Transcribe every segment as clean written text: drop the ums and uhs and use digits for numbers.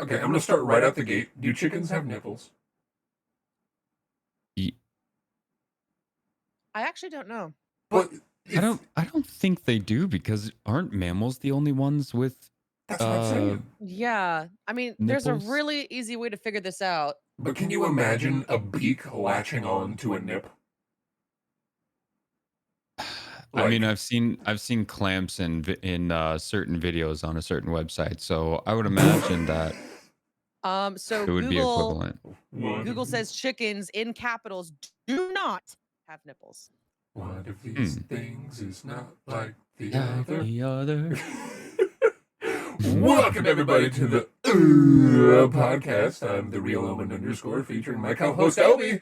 Okay, I'm gonna start right out the gate. Do chickens have nipples? Ye- I actually don't know. But I don't think they do because aren't mammals the only ones with that's what I'm saying. Yeah. I mean, there's a nipples? really easy way to figure this out. But can you imagine a beak latching on to a nip? I mean, Like- I've seen clamps in certain videos on a certain website, so I would imagine that So it would be equivalent. Google says chickens in capitals do not have nipples. One of these things is not like the Like other. the other. Welcome everybody to the podcast. I'm the real Omen _ featuring my co-host Obi.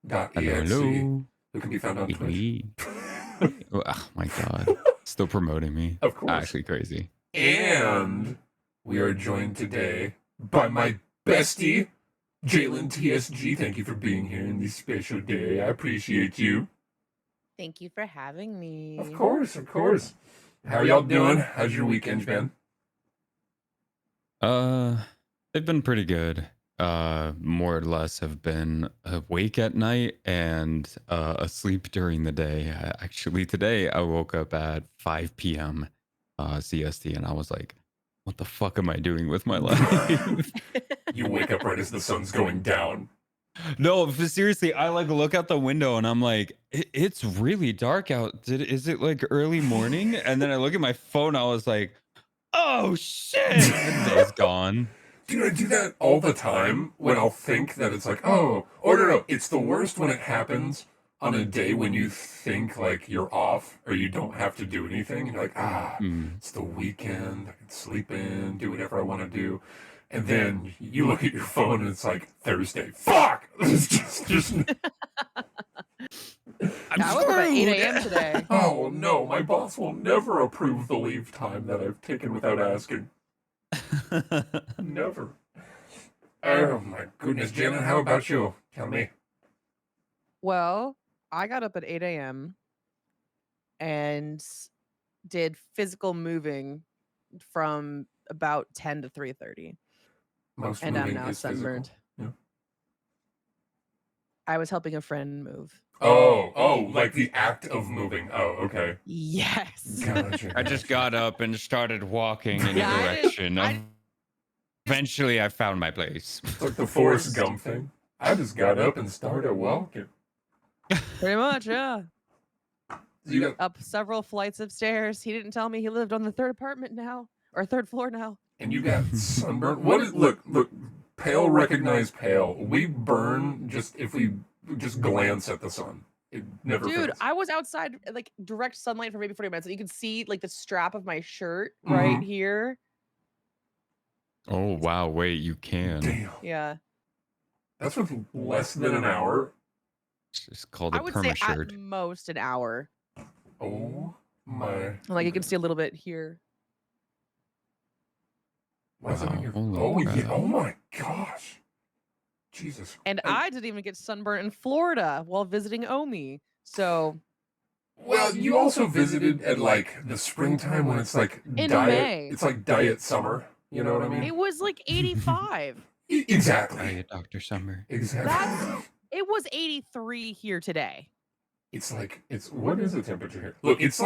.exe, who can be found on Twitch. Oh my god. Still promoting me. Of course. Actually crazy. And we are joined today by my bestie, JalynTSG. Thank you for being here in this special day. I appreciate you. Thank you for having me. Of course, of course. How are y'all doing? How's your weekend been? They've been pretty good. More or less have been awake at night and asleep during the day. Actually, today I woke up at 5 p.m. CST and I was like, what the fuck am I doing with my life? You wake up right as the sun's going down. No, but seriously, I like look out the window and I'm like, it's really dark out. Is it like early morning? And then I look at my phone, I was like, oh shit, the day's gone. Dude, I do that all the time when I'll think that it's like, oh, or no, it's the worst when it happens on a day when you think like you're off or you don't have to do anything. And you're like, it's the weekend, I can sleep in, do whatever I want to do. And then you look at your phone and it's like Thursday. Fuck! It's just I woke up at 8 a.m. today. Oh no, my boss will never approve the leave time that I've taken without asking. Never. Oh my goodness, Jalen, how about you? Tell me. Well, I got up at 8 a.m. and did physical moving from about 10 to 3:30. Most And I'm moving now is physical. sunburned. Yeah. I was helping a friend move. Oh, like the act of moving. Oh, okay. Yes. Gotcha. I just got up and started walking in Yeah, a I direction. Eventually, I found my place. It's like the Forrest Gump thing. I just got up and started walking. Pretty much, yeah. You got, Up several flights of stairs. He didn't tell me he lived on the third apartment now, or third floor now. and you got sunburn. What is, look, pale recognize pale. We burn just if we just glance at the sun. It never Dude, fails. I was outside like direct sunlight for maybe 40 minutes. And you could see like the strap of my shirt right here. Oh, wow. Wait, you can. Damn. Yeah. That's with less than an hour. It's called a I would say perma at shirt. most an hour. Oh my. Like you can see a little bit here. Why is it in Wow, your... holy Oh, yeah. crap. Oh my gosh. Jesus. And I didn't even get sunburned in Florida while visiting Omi. So Well, you also visited at like the springtime when it's like In diet. May. It's like diet summer. You know what I mean? it was like 85. Exactly. Hey, Dr. Summer. Exactly. It was 83 here today. It's like what is the temperature here? Look, it's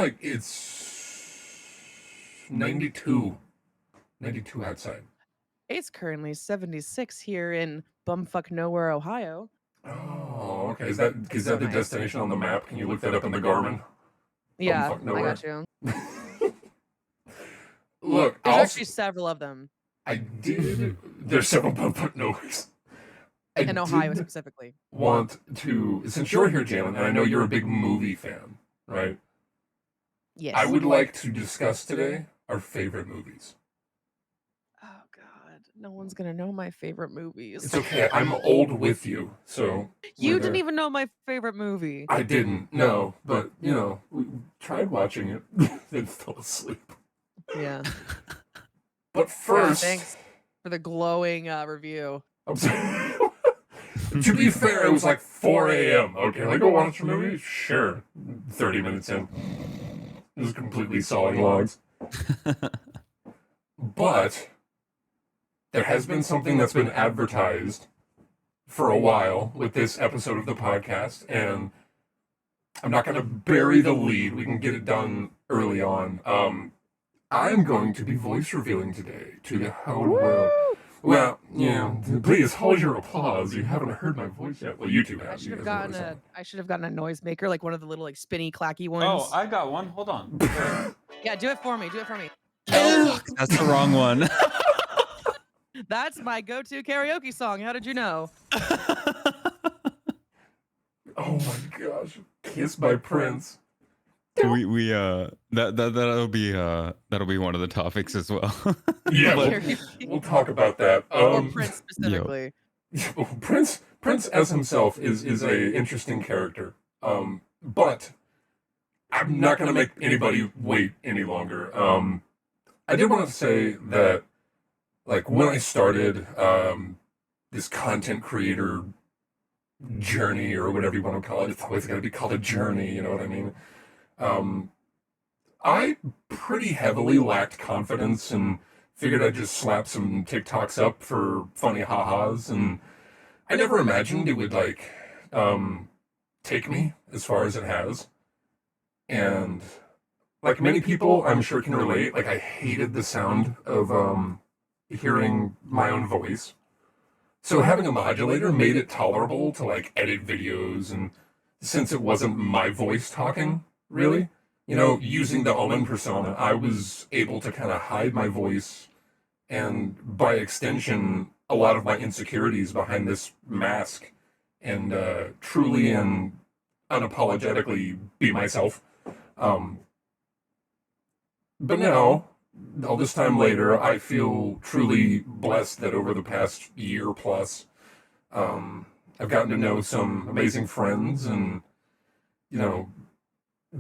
92 outside. It's currently 76 here in bumfuck nowhere, Ohio. Oh, okay. Is that so the nice. destination on the map? Can you look that up in the Garmin? Yeah, Bumfuck I nowhere. got you. Look, There's actually several of them I did. There's several bumfuck nowheres. in Ohio specifically. Want to, since you're here, Jalen, and I know you're a big movie fan, right? Yes. I would like to discuss today our favorite movies. Oh God, no one's gonna know my favorite movies. It's okay. I'm old with you, so You we're didn't there. even know my favorite movie. I didn't. No, but you know, we tried watching it, then fell asleep. Yeah. But first, Thanks for the glowing review. I'm sorry. To be fair, it was like 4 a.m. Okay, like go watch a movie. Sure. 30 minutes in, just completely sawing logs. But there has been something that's been advertised for a while with this episode of the podcast, and I'm not going to bury the lead. We can get it done early on. I'm going to be voice revealing today to the whole world. Well, please hold your applause. You haven't heard my voice yet. Well, you two have. I should have gotten a noisemaker, like one of the little like spinny clacky ones. Oh, I got one. Hold on. Yeah, do it for me. No, that's the wrong one. That's my go-to karaoke song. How did you know? Oh my gosh. Kiss by Prince. that'll be one of the topics as well. Yeah, we'll talk about that. Or Prince specifically. Prince as himself is a interesting character. But I'm not gonna make anybody wait any longer. I did want to say that, like, when I started this content creator journey, or whatever you want to call it, it's always got to be called a journey, you know what I mean? I pretty heavily lacked confidence and figured I'd just slap some TikToks up for funny ha-has, and I never imagined it would, like, take me as far as it has. And like many people, I'm sure can relate, like, I hated the sound of hearing my own voice. So having a modulator made it tolerable to, like, edit videos, and since it wasn't my voice talking, really, using the Omen persona, I was able to kind of hide my voice, and by extension, a lot of my insecurities behind this mask, and truly and unapologetically be myself. But now, all this time later, I feel truly blessed that over the past year plus, I've gotten to know some amazing friends and,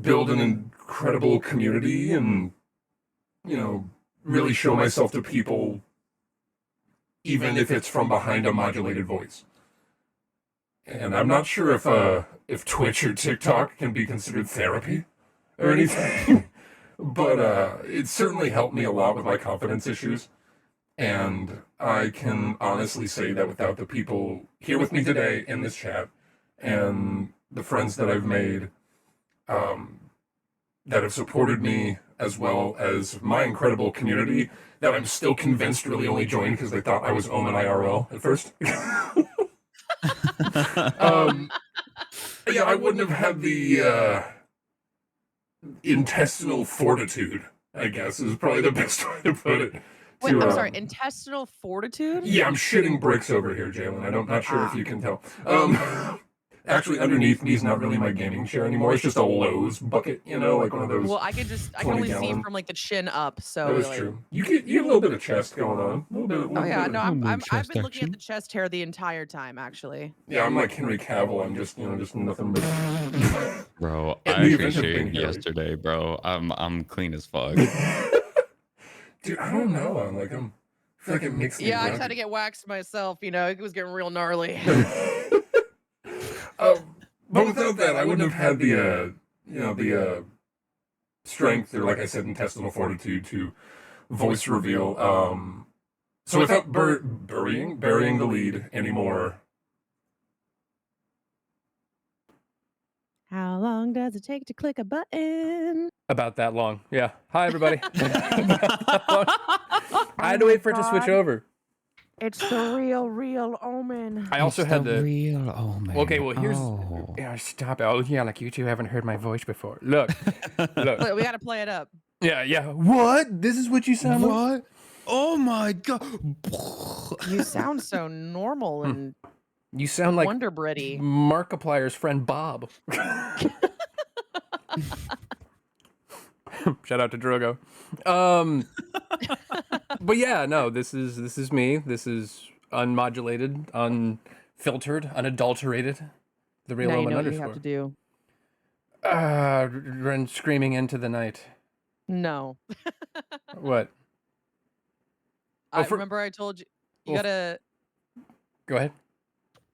build an incredible community and, really show myself to people, even if it's from behind a modulated voice. And I'm not sure if Twitch or TikTok can be considered therapy or anything. But it certainly helped me a lot with my confidence issues. And I can honestly say that without the people here with me today in this chat, and the friends that I've made that have supported me, as well as my incredible community that I'm still convinced really only joined because they thought I was Omen IRL at first. I wouldn't have had the intestinal fortitude, I guess, is probably the best way to put it. Wait, I'm sorry, intestinal fortitude? Yeah, I'm shitting bricks over here, Jalen. I'm not sure if you can tell. Actually, underneath me is not really my gaming chair anymore. It's just a Lowe's bucket, like one of those. Well, I can only see from like the chin up. So that is true. You have a little bit of chest going on. I've been looking at the chest hair the entire time, actually. Yeah, I'm like Henry Cavill. I'm just nothing but. Bro, I actually shaved yesterday, bro. I'm clean as fuck. Dude, I don't know. I feel like it makes me. Yeah, I tried to get waxed myself. It was getting real gnarly. But without that, I wouldn't have had the strength, or, like I said, intestinal fortitude to voice reveal. So without burying the lead anymore. How long does it take to click a button? About that long. Yeah. Hi, everybody. I had to wait for it to switch over. It's the real Omen. I also had the real Omen. Okay, well, here's. Yeah, stop it. Oh, yeah, like you two haven't heard my voice before. Look. Wait, we got to play it up. Yeah. What? This is what you sound like? What? Oh my god. You sound so normal and you sound like Wonder Bready. Markiplier's friend Bob. Shout out to Drogo. But yeah, no, this is me. This is unmodulated, unfiltered, unadulterated. The real Omen underscore. You have to do. Run screaming into the night. No. What? Remember I told you gotta. Go ahead.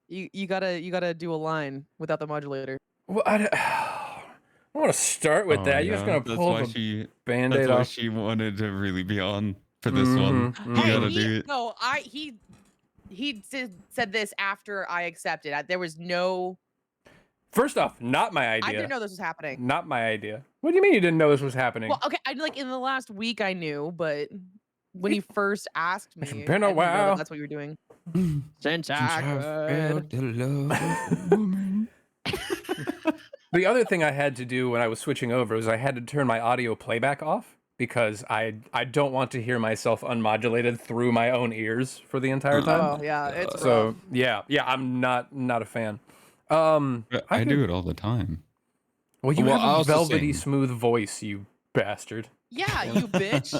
You gotta do a line without the modulator. Well, I don't want to start with that. You're just gonna pull the Band-Aid that's why off. she wanted to really be on for this one. Mhm, You Hey, gotta he do. no, he said this after I accepted. There was no. First off, not my I idea. didn't know this was happening. Not my idea. What do you mean you didn't know this was happening? Well, okay, I like in the last week I knew, but when you first asked me, It's I been a didn't know while. that that's what you were doing. Since I could. the love of a woman. The other thing I had to do when I was switching over was I had to turn my audio playback off because I don't want to hear myself unmodulated through my own ears for the entire time. Oh yeah, it's rough. So yeah, I'm not a fan. I do it all the time. Well, you Well, I have a also velvety sing. smooth voice, you bastard. Yeah, you bitch.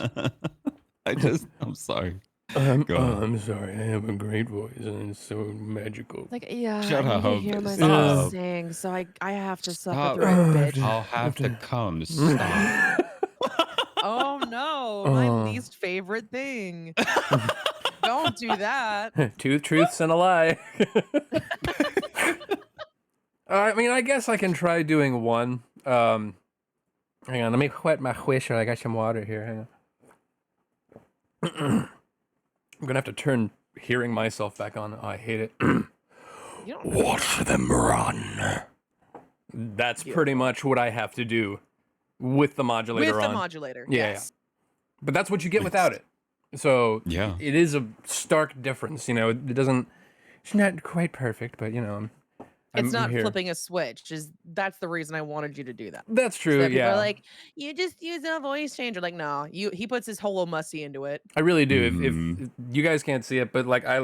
I'm sorry. Go on. I'm sorry, I have a great voice and it's so magical. Like yeah, Shut I need to up. hear myself Stop. sing, so I have to suffer Stop. through it, bitch. I'll have to come. Stop. Oh no, my least favorite thing. Don't do that. Two truths and a lie. I mean, I guess I can try doing one. Hang on, let me wet my whistle. I got some water here. Hang on. I'm gonna have to turn hearing myself back on. Oh, I hate it. You don't Watch them run. That's pretty much what I have to do with the modulator with on. the modulator. Yeah, Yes. But that's what you get without it. So Yeah. it is a stark difference. You know, it doesn't. It's not quite perfect, but you know, I'm It's not here. flipping a switch. That's the reason I wanted you to do that. That's So true. that people Yeah, are like, you just use a voice changer. Like, no, he puts his whole musty into it. I really do. Mhm. If you guys can't see it, but like I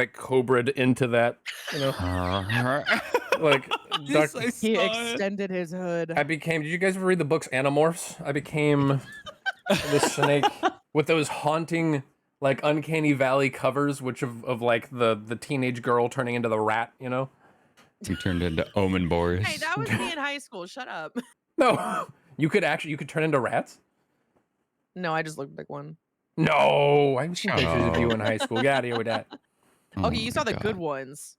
cobra'd into that. You know, like Yes, I He saw it. extended his hood. I became. Did you guys ever read the books Animorphs? I became the snake with those haunting, like uncanny valley covers, which of like the teenage girl turning into the rat. You know. You turned into Omen Boris. Hey, that was me in high school. Shut up. No, you could turn into rats. No, I just looked like one. No, I've seen Shut pictures of you up. in high school. Get out of here with that. Oh Okay, you my saw the God. good ones.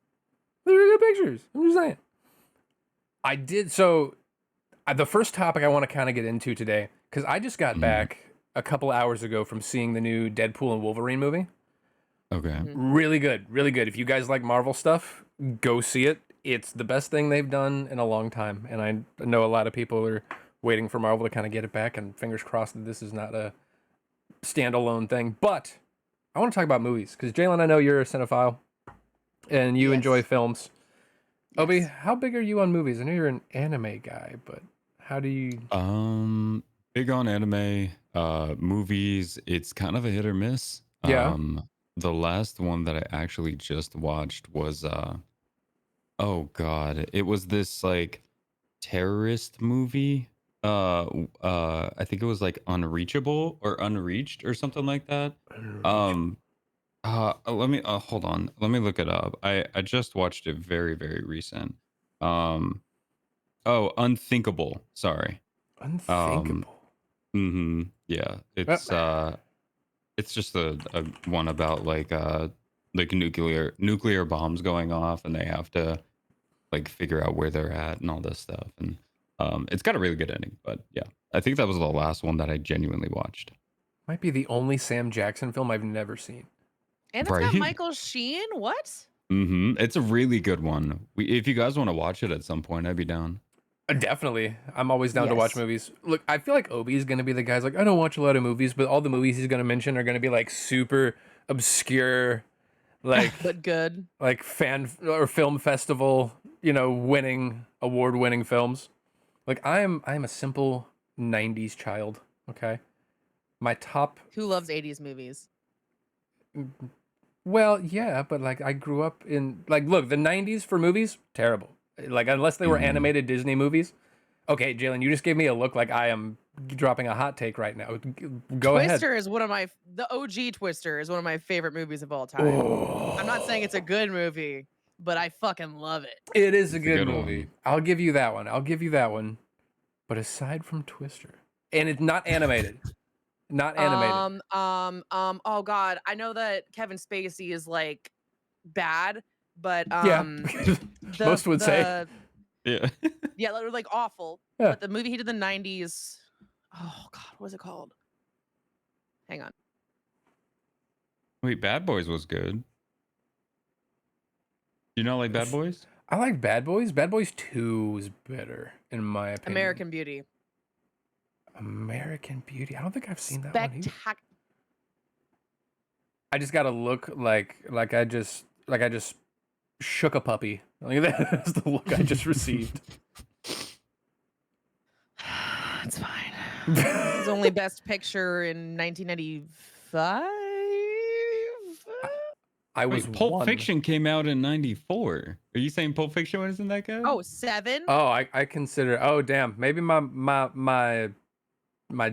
They're good pictures. I'm just saying. I did so. The first topic I want to kind of get into today, because I just got back a couple hours ago from seeing the new Deadpool and Wolverine movie. Okay. Really good, really good. If you guys like Marvel stuff, go see it. It's the best thing they've done in a long time, and I know a lot of people are waiting for Marvel to kind of get it back. And fingers crossed that this is not a standalone thing. But I want to talk about movies because Jalen, I know you're a cinephile, and you Yes. enjoy films. Obi, Yes. how big are you on movies? I know you're an anime guy, but how do you? Big on anime, movies. It's kind of a hit or miss. Yeah. The last one that I actually just watched was oh God, it was this like terrorist movie. I think it was like Unreachable or Unreached or something like that. Let me hold on. Let me look it up. I just watched it very, very recent. Oh, Unthinkable. Sorry. Unthinkable. Yeah. It's just a one about like nuclear bombs going off and they have to like figure out where they're at and all this stuff. And it's got a really good ending, but yeah. I think that was the last one that I genuinely watched. Might be the only Sam Jackson film I've never seen. And it's got Right. Michael Sheen. What? It's a really good one. If you guys want to watch it at some point, I'd be down. Definitely. I'm always down to watch Yes. movies. Look, I feel like Obi is going to be the guy's like, I don't watch a lot of movies, but all the movies he's going to mention are going to be like super obscure, like But good. like fan or film festival, you know, award-winning films. Like I'm a simple 90s child, okay? My top Who loves 80s movies? Well, yeah, but like I grew up in like look, the 90s for movies, terrible. Like unless they were animated Disney movies. Okay, Jalen, you just gave me a look like I am dropping a hot take right now. Go ahead. Twister is the OG Twister is one of my favorite movies of all time. Oh, I'm not saying it's a good movie, but I fucking love it. it is a good good movie. one. I'll give you that one. But aside from Twister, and it's not animated. Not animated. Oh God, I know that Kevin Spacey is like bad, but Yeah. Most would say. Yeah. yeah, like awful. Yeah. But the movie he did in the 90s, oh God, what was it called? Hang on. Wait, Bad Boys was good. You not like Bad Boys? I like Bad Boys. Bad Boys 2 is better, in my opinion. American Beauty. American Beauty. I don't think I've seen that one either. Spectacular. I just gotta look like I just shook a puppy. Like that's the look I just received. It's fine. It was only Best Picture in 1995. I was Wait, Pulp one. Fiction came out in '94. Are you saying Pulp Fiction wasn't that good? Oh, 7. Oh, I consider. Oh, damn. Maybe my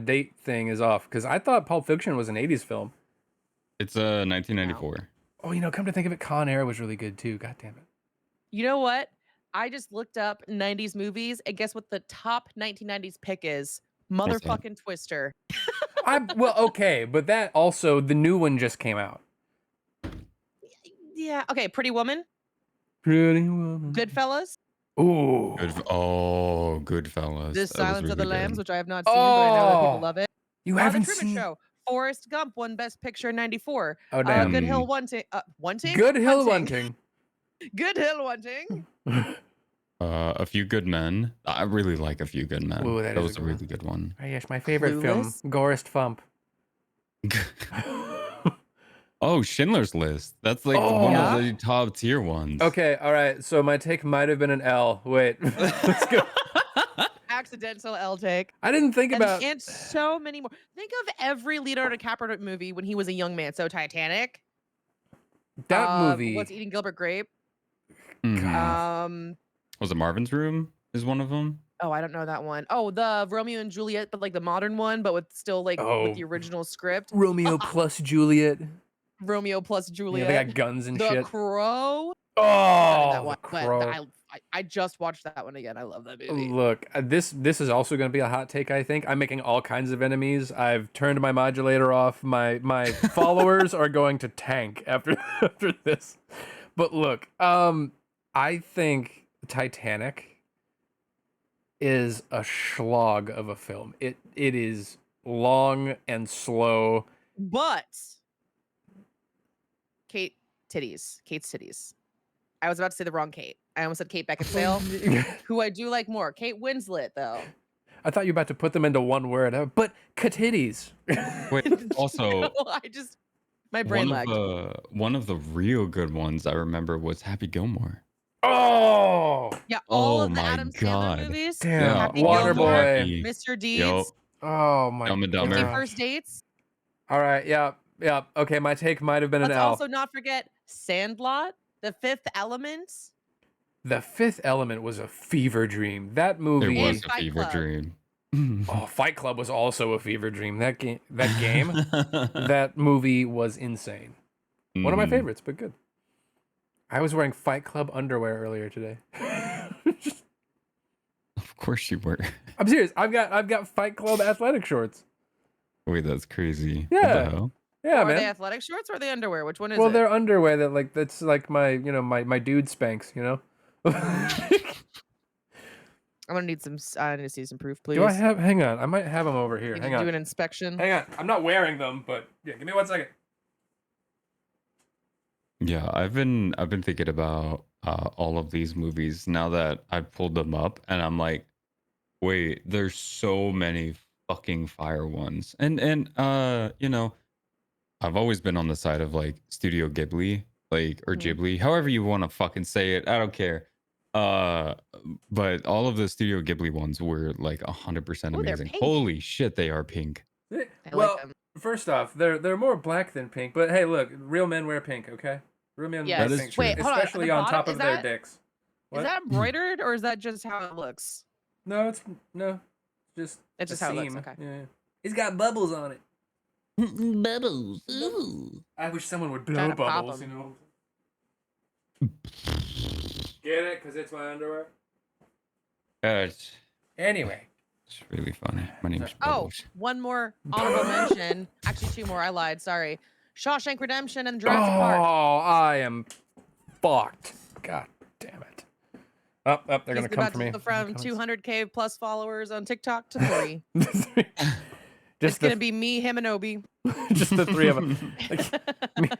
date thing is off because I thought Pulp Fiction was an '80s film. It's 1994. Oh, come to think of it, Con Air was really good too. God damn it. You know what? I just looked up 90s movies, and guess what the top 1990s pick is? What's that? Motherfucking Twister. Well, okay, but that also the new one just came out. Yeah. Okay. Pretty Woman. Pretty Woman. Goodfellas. Ooh. Goodfellas. The That was Silence of the really Lambs, good. which I have not seen, but I know that people Oh, love it. You The haven't Truman seen? Show. Forrest Gump won Best Picture in '94. Oh damn. Good Hill Hunting. Good Hill Hunting. Hunting. Good Hill Hunting. A Few Good Men. I really like A Few Good Men. Ooh, that is was a a good really good one. Oh yes, my favorite film, Clueless? Gorest Fump. Oh, Schindler's List. That's like one Yeah. of the top tier ones. Okay, all right. So my take might have been an L. Wait, let's go. Accidental L take. I didn't think about. And so many more. Think of every Leonardo DiCaprio movie when he was a young man. So Titanic. That movie. What's Eating Gilbert Grape? Mhm. Was it Marvin's Room? Is one of them? Oh, I don't know that one. Oh, the Romeo and Juliet, but like the modern one, but with still like with the original script. Romeo plus Juliet. Romeo plus Yeah, Juliet. they got guns and The shit. Crow. Oh, That one, The but Crow. I just watched that one again. I love that movie. Look, this is also going to be a hot take. I think I'm making all kinds of enemies. I've turned my modulator off. My followers are going to tank after this. But look, I think Titanic is a slog of a film. It is long and slow. But Kate's titties. I was about to say the wrong Kate. I almost said Kate Beckinsale, who I do like more. Kate Winslet, though. I thought you were about to put them into one word, but katitties. Wait, also my brain lagged. one of the real good ones I remember was Happy Gilmore. Oh, Yeah, all Oh of the my Adam Sandler God. movies. damn, Happy Waterboy. Gilmore, Mr. Deeds, Yup. Oh my Dumb and god. Dumber. 50 First Dates. All right, yeah. Okay, my take might have been an Let's L. also not forget Sandlot, The Fifth Element. The Fifth Element was a fever dream. That It movie. was a Fight fever Club. dream. Oh, Fight Club was also a fever dream. That game, that movie was insane. One of my Mhm. favorites, but good. I was wearing Fight Club underwear earlier today. Of course you were. I'm serious. I've got Fight Club athletic shorts. Wait, that's crazy. Yeah. What the hell? Yeah, Or man. the athletic shorts or the underwear? Which one is Well, it? they're underwear that's like my my dude Spanx, I'm gonna need some. I need to see some proof, please. Do I have? Hang on, I might have them over here. Need Hang to on. do an inspection. Hang on. I'm not wearing them, but yeah, give me 1 second. Yeah, I've been thinking about all of these movies now that I've pulled them up, and I'm like, wait, there's so many fucking fire ones, and I've always been on the side of like Studio Ghibli, like or Mhm. Ghibli, however you want to fucking say it, I don't care. But all of the Studio Ghibli ones were like 100% Ooh, they're amazing. pink. Holy shit, they are pink. I Well, like them. first off, they're more black than pink, but hey, look, real men wear pink, okay? Real men Yes. wear That is pink, true. Wait, hold on. especially The on bottom- top is of their that- dicks. What? Is that embroidered or is that just how it looks? No, it's just It's just a how it looks, seam. okay. Yeah. It's got bubbles on it. Bubbles. Ooh. I wish someone would blow Gotta pop bubbles, 'em. you know. Get it? Because it's my underwear. It's Anyway. really funny. My name's Oh, Bubbles. one more honorable mention. Actually, 2 more. I lied. Sorry. Shawshank Redemption and Jurassic Park. Oh, I am fucked. God damn it. Up, they're He's gonna come about for to me. go from 200K plus followers on TikTok to 3. It's gonna be me, him, and Obi. just the three of them. Like,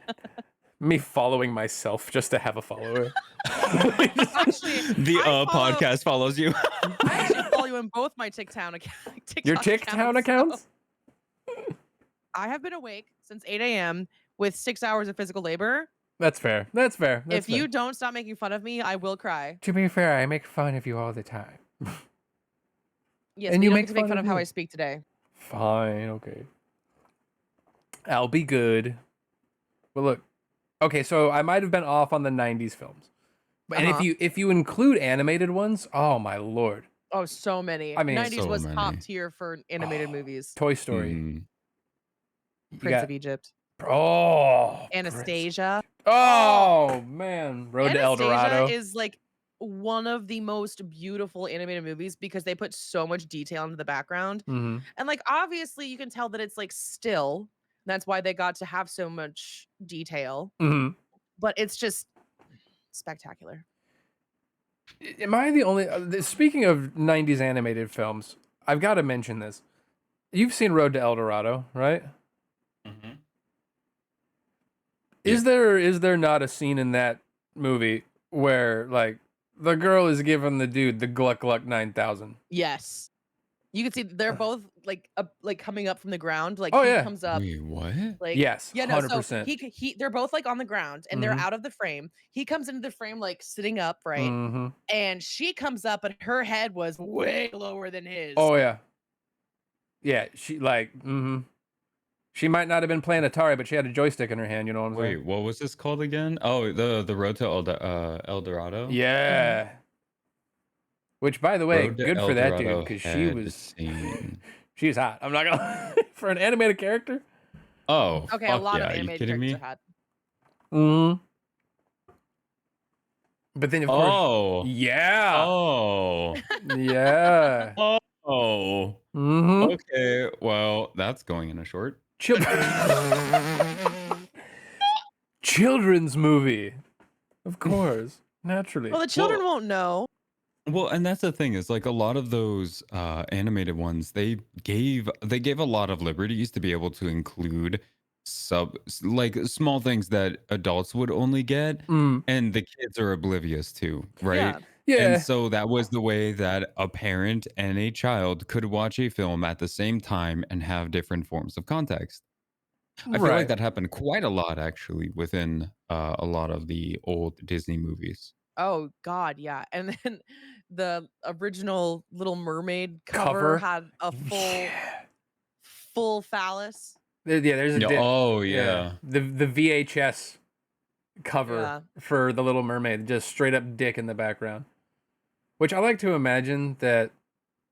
me following myself just to have a follower. Actually, The I follow- podcast follows you. I actually follow you in both my TikTok accounts. Your TikTok accounts? I have been awake since 8 a.m. with 6 hours of physical labor. That's fair. That's fair. If you don't stop making fun of me, I will cry. To be fair, I make fun of you all the time. Yes, And but you you don't make get to make fun fun of of how me. I speak today. Fine, okay. I'll be good. But look, okay, so I might have been off on the 90s films. But and if you include animated ones, oh my lord. Oh, so many. I mean, 90s so was top many. tier for animated movies. Toy Story. Mm. Prince of Egypt. Oh, Anastasia. Oh man, Road to El Dorado. Anastasia is like one of the most beautiful animated movies because they put so much detail into the background. Mhm. And like obviously you can tell that it's like still. That's why they got to have so much detail. Mhm. But it's just spectacular. Am I the only? Speaking of '90s animated films, I've got to mention this. You've seen Road to El Dorado, right? Mhm. Is there not a scene in that movie where like the girl is giving the dude the Gluck Gluck 9000? Yes. You can see they're both like coming up from the ground. Like Oh, he yeah. comes up. Wait, what? Like Yes, yeah, no, 100%. so they're both like on the ground and they're Mhm. out of the frame. He comes into the frame like sitting up, right? Mm-hmm. And she comes up, but her head was way lower than his. Oh yeah. Yeah, she like She might not have been playing Atari, but she had a joystick in her hand. You know what I'm saying? Wait, what was this called again? Oh, the Road to El Dorado. Yeah. Which, by the way, Road to good El for that dude Dorado because she had was seen- she's hot. I'm not gonna for an animated character. Oh, Okay, fuck a lot yeah. of Are you animated kidding characters me? are hot. Mm. But then of course, Oh, yeah, oh, yeah. oh. Mm-hmm. Okay, well, that's going in a short. Children's movie, of course, naturally. Well, the children Well- won't know. Well, and that's the thing is like a lot of those animated ones, they gave a lot of liberties to be able to include like small things that adults would only get, Mm. and the kids are oblivious to, right? Yeah. Yeah. And so that was the way that a parent and a child could watch a film at the same time and have different forms of context. I feel like that happened quite a lot actually within a lot of the old Disney movies. Oh God, yeah. And then the original Little Mermaid Cover? cover had a full phallus. Yeah, there's a Yeah, oh yeah. the VHS cover Yeah. for The Little Mermaid, just straight up dick in the background. Which I like to imagine that,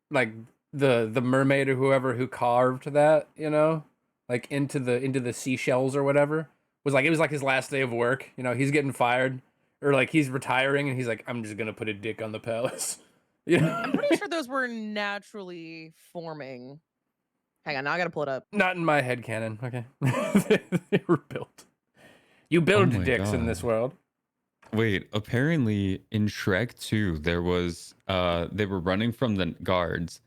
like the mermaid or whoever who carved that, you know, like into the seashells or whatever, was like it was like his last day of work. You know, he's getting fired or like he's retiring and he's like, I'm just gonna put a dick on the palace. You know, I'm pretty sure those were naturally forming. Hang on, now I gotta pull it up. not in my head canon. Okay, they were built. You build my dicks in this God. world. Wait, apparently in Shrek 2, there was they were running from the guards,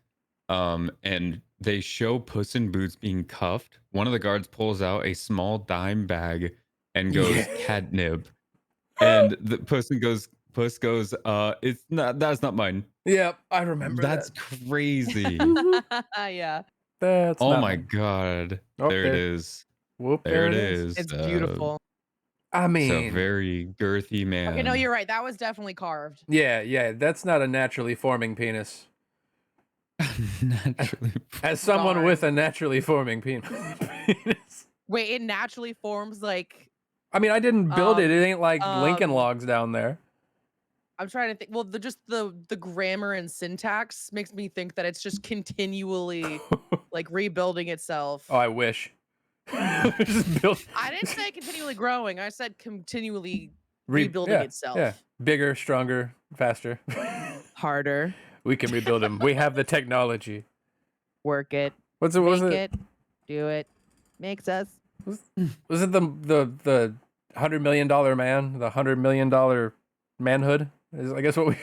and they show Puss in Boots being cuffed. One of the guards pulls out a small dime bag and goes Yeah. catnip. And the Puss goes, it's not, that's not mine. Yeah, I remember That's that. crazy. Yeah, That's Oh not my mine. God. Oh, There it is. Whoop, There it is. it's beautiful. I So mean, very girthy man. Okay, no, you're right. That was definitely carved. yeah, that's not a naturally forming penis. Naturally. As someone Darn. with a naturally forming penis. Wait, it naturally forms like I mean, I didn't build it. It ain't like Lincoln um, Logs down there. I'm trying to think. Well, the grammar and syntax makes me think that it's just continually like rebuilding itself. Oh, I wish. Just build. I didn't say continually growing. I said continually Re- rebuilding yeah, itself. Yeah, bigger, stronger, faster. Harder. We can rebuild them. We have the technology. Work it. What was Make it? it. Do it. Makes us. Was it the $100 million man? The $100 million manhood? Is I guess what we.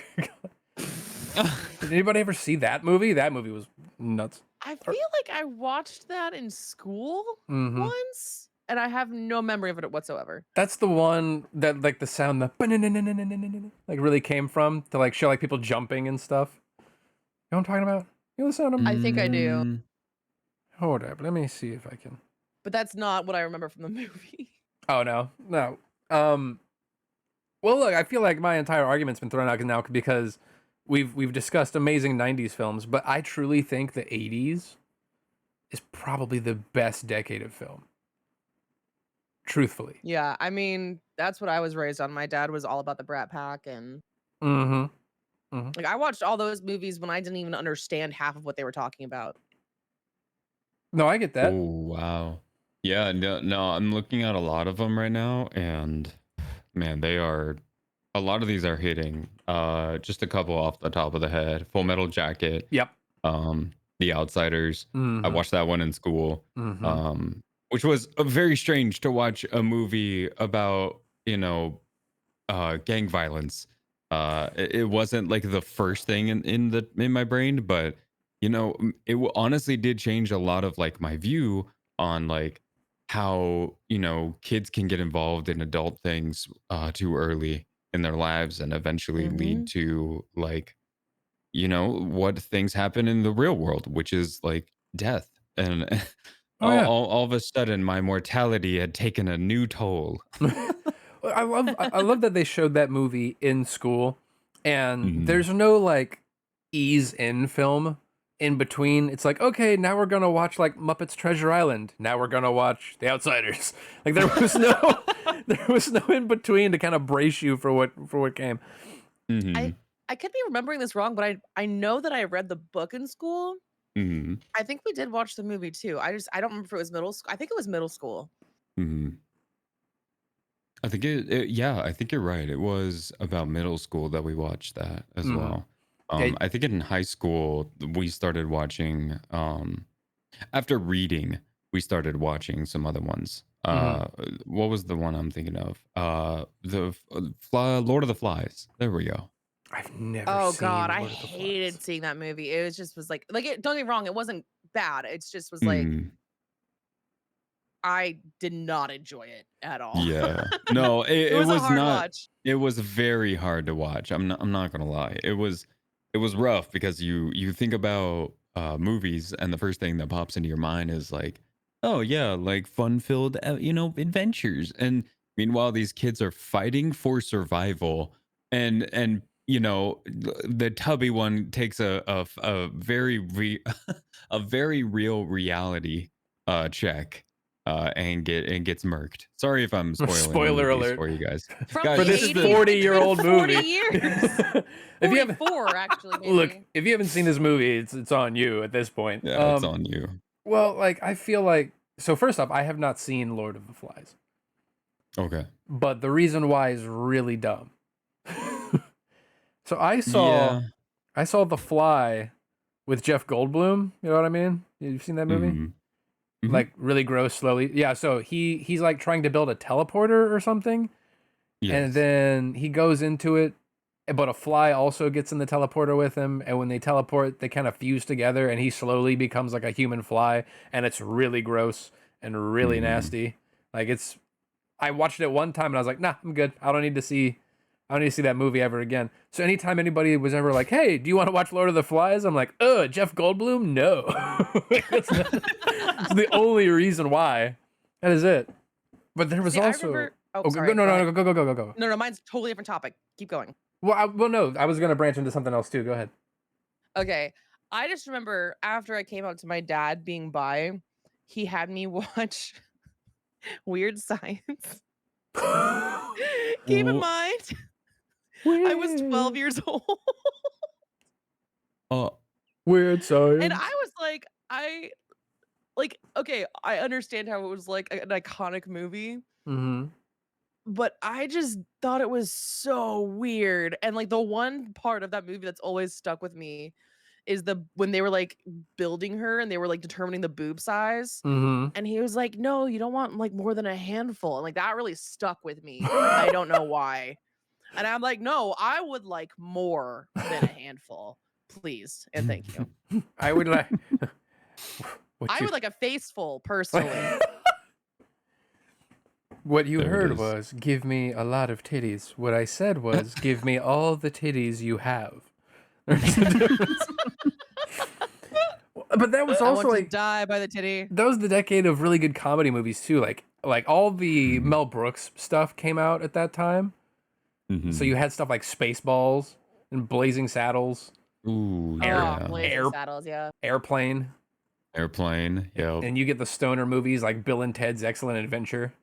Did anybody ever see that movie? That movie was nuts. I feel like I watched that in school Mhm. once, and I have no memory of it whatsoever. That's the one that like the sound the like really came from to like show like people jumping and stuff. You know what I'm talking about? You know the sound I think I do. Mm, Hold up, let me see if I can. But that's not what I remember from the movie. Oh no. Well, look, I feel like my entire argument's been thrown out now because we've discussed amazing '90s films, but I truly think the '80s is probably the best decade of film. Truthfully. Yeah, I mean, that's what I was raised on. My dad was all about the Brat Pack, and Mm-hmm. like I watched all those movies when I didn't even understand half of what they were talking about. No, I get oh that. wow. Yeah, no, I'm looking at a lot of them right now, and man, they are a lot of these are hitting. Just a couple off the top of the head. Full Metal Jacket, Yep. The Outsiders. I Mm-hmm. watched that one in school. Mm-hmm. Which was very strange to watch a movie about, gang violence. It wasn't like the first thing in my brain, but honestly did change a lot of like my view on like how kids can get involved in adult things too early in their lives and eventually lead to like what things happen in the real world, which is like death. And Oh yeah. all of a sudden my mortality had taken a new toll. I love that they showed that movie in school, and Mhm. there's no like ease in film in between. It's like, okay, now we're gonna watch like Muppets Treasure Island. Now we're gonna watch The Outsiders. Like there was no in between to kind of brace you for what came. Mhm. I could be remembering this wrong, but I know that I read the book in school. Mhm. I think we did watch the movie too. I don't remember if it was middle school. I think it was middle school. Mhm. I think I think you're right. It was about middle school that we watched that as Mhm. well. Yeah. I think in high school we started watching after reading, we started watching some other ones. What was the one I'm thinking of? Lord of the Flies. There we go. I've never Oh seen God, I Lord of the hated Flies. seeing that movie. It was like it, don't get me wrong, it wasn't bad. It just was like Mm, I did not enjoy it at all. yeah. No, It it was a was hard not. watch. It was very hard to watch. I'm not gonna lie. It was rough because you think about movies and the first thing that pops into your mind is like, oh yeah, like fun filled adventures. And meanwhile, these kids are fighting for survival, and the tubby one takes a very a very real reality check and gets murked. Sorry if I'm spoiling the Spoiler movies alert. for you guys. From Guys, For the this 80s, 40-year-old it's been 40 movie. years. If you haven't 44 actually, maybe. look, if you haven't seen this movie, it's on you at this point. Yeah, it's on you. Well, like I feel like so. First off, I have not seen Lord of the Flies, Okay. but the reason why is really dumb. So I Yeah. saw The Fly with Jeff Goldblum. You know what I mean? You've seen that movie? Mhm. Mhm. Like really gross, slowly. Yeah. So he's like trying to build a teleporter or something, and Yes. then he goes into it, but a fly also gets in the teleporter with him, and when they teleport they kind of fuse together and he slowly becomes like a human fly, and it's really gross and really Mhm. nasty. Like I watched it one time and I was like, nah, I'm good. I don't need to see that movie ever again. So anytime anybody was ever like, hey, do you want to watch Lord of the Flies? I'm like, Jeff Goldblum? No. That's the only reason why. That is it. But there was See, I also remember. Oh, Oh, sorry. no, go ahead. go. No, mine's totally different topic. Keep going. Well, no, I was gonna branch into something else too. Go ahead. Okay. I just remember after I came out to my dad being bi, he had me watch Weird Science. Keep in Wh- mind, I was 12 years old. Weird science. And I was like, okay, I understand how it was like an iconic movie, Mm-hmm. but I just thought it was so weird. And like the one part of that movie that's always stuck with me is when they were like building her and they were like determining the boob size. Mm-hmm. And he was like, no, you don't want like more than a handful. And like that really stuck with me. I don't know why. And I'm like, no, I would like more than a handful, please. And thank you. I would like What I you, would like a faceful personally. what you There it heard is. was, give me a lot of titties. What I said was, give me all the titties you have. There's a difference. But that was I also want to like, die by the titty. that was the decade of really good comedy movies too. Like all the Mhm. Mel Brooks stuff came out at that time. Mhm. So you had stuff like Spaceballs and Blazing Saddles, Ooh, Oh, yeah. Blazing Air- Saddles, yeah. Airplane, Airplane. Yep. and you get the stoner movies like Bill and Ted's Excellent Adventure.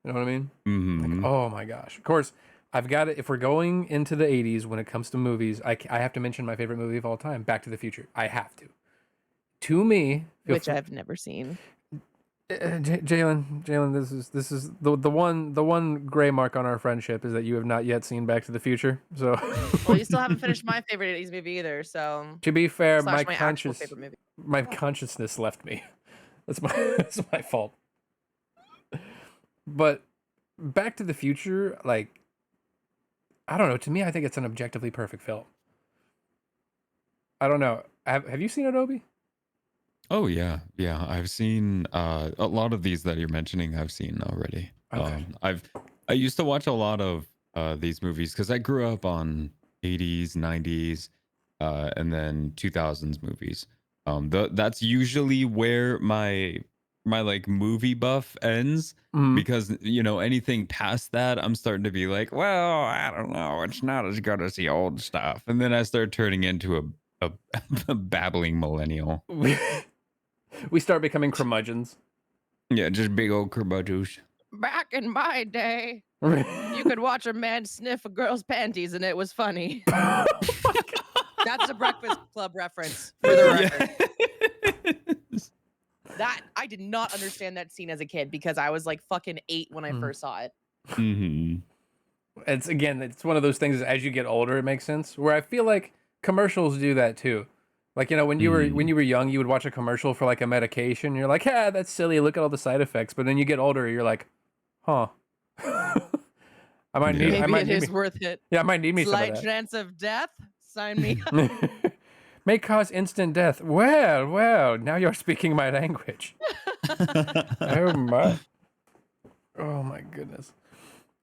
You know what I mean? Mhm. Like, oh my gosh. Of course, I've got it. If we're going into the 80s when it comes to movies, I have to mention my favorite movie of all time, Back to the Future. I have to. To me, Which I've never seen. Jalen, this is the one gray mark on our friendship is that you have not yet seen Back to the Future. So, Well, you still haven't finished my favorite 80s movie either, so to be fair, slash my actual favorite movie. my consciousness left me. That's my fault. But Back to the Future, like, I don't know. To me, I think it's an objectively perfect film. I don't know. Have you seen it, Obi? Oh yeah, yeah. I've seen a lot of these that you're mentioning. I've seen already. Okay. I used to watch a lot of these movies because I grew up on 80s, 90s, and then 2000s movies. That's usually where my like movie buff ends Mhm. because anything past that, I'm starting to be like, well, I don't know, it's not as good as the old stuff, and then I start turning into a, a babbling millennial. We start becoming curmudgeons. Yeah, just big old curmudgeons. Back in my day, you could watch a man sniff a girl's panties and it was funny. That's a Breakfast Club reference for the record. That I did not understand that scene as a kid because I was like fucking 8 when I first saw it. Mm-hmm. It's one of those things as you get older, it makes sense. Where I feel like commercials do that too. Like, when you were young, you would watch a commercial for like a medication. And you're like, yeah, that's silly. Look at all the side effects. But then you get older, you're like, huh. I might need. Maybe I might it need is me, worth it. yeah, I might need me Slight some of chance of death. Sign me up. that. May cause instant death. Well. Now you're speaking my language. Oh my goodness.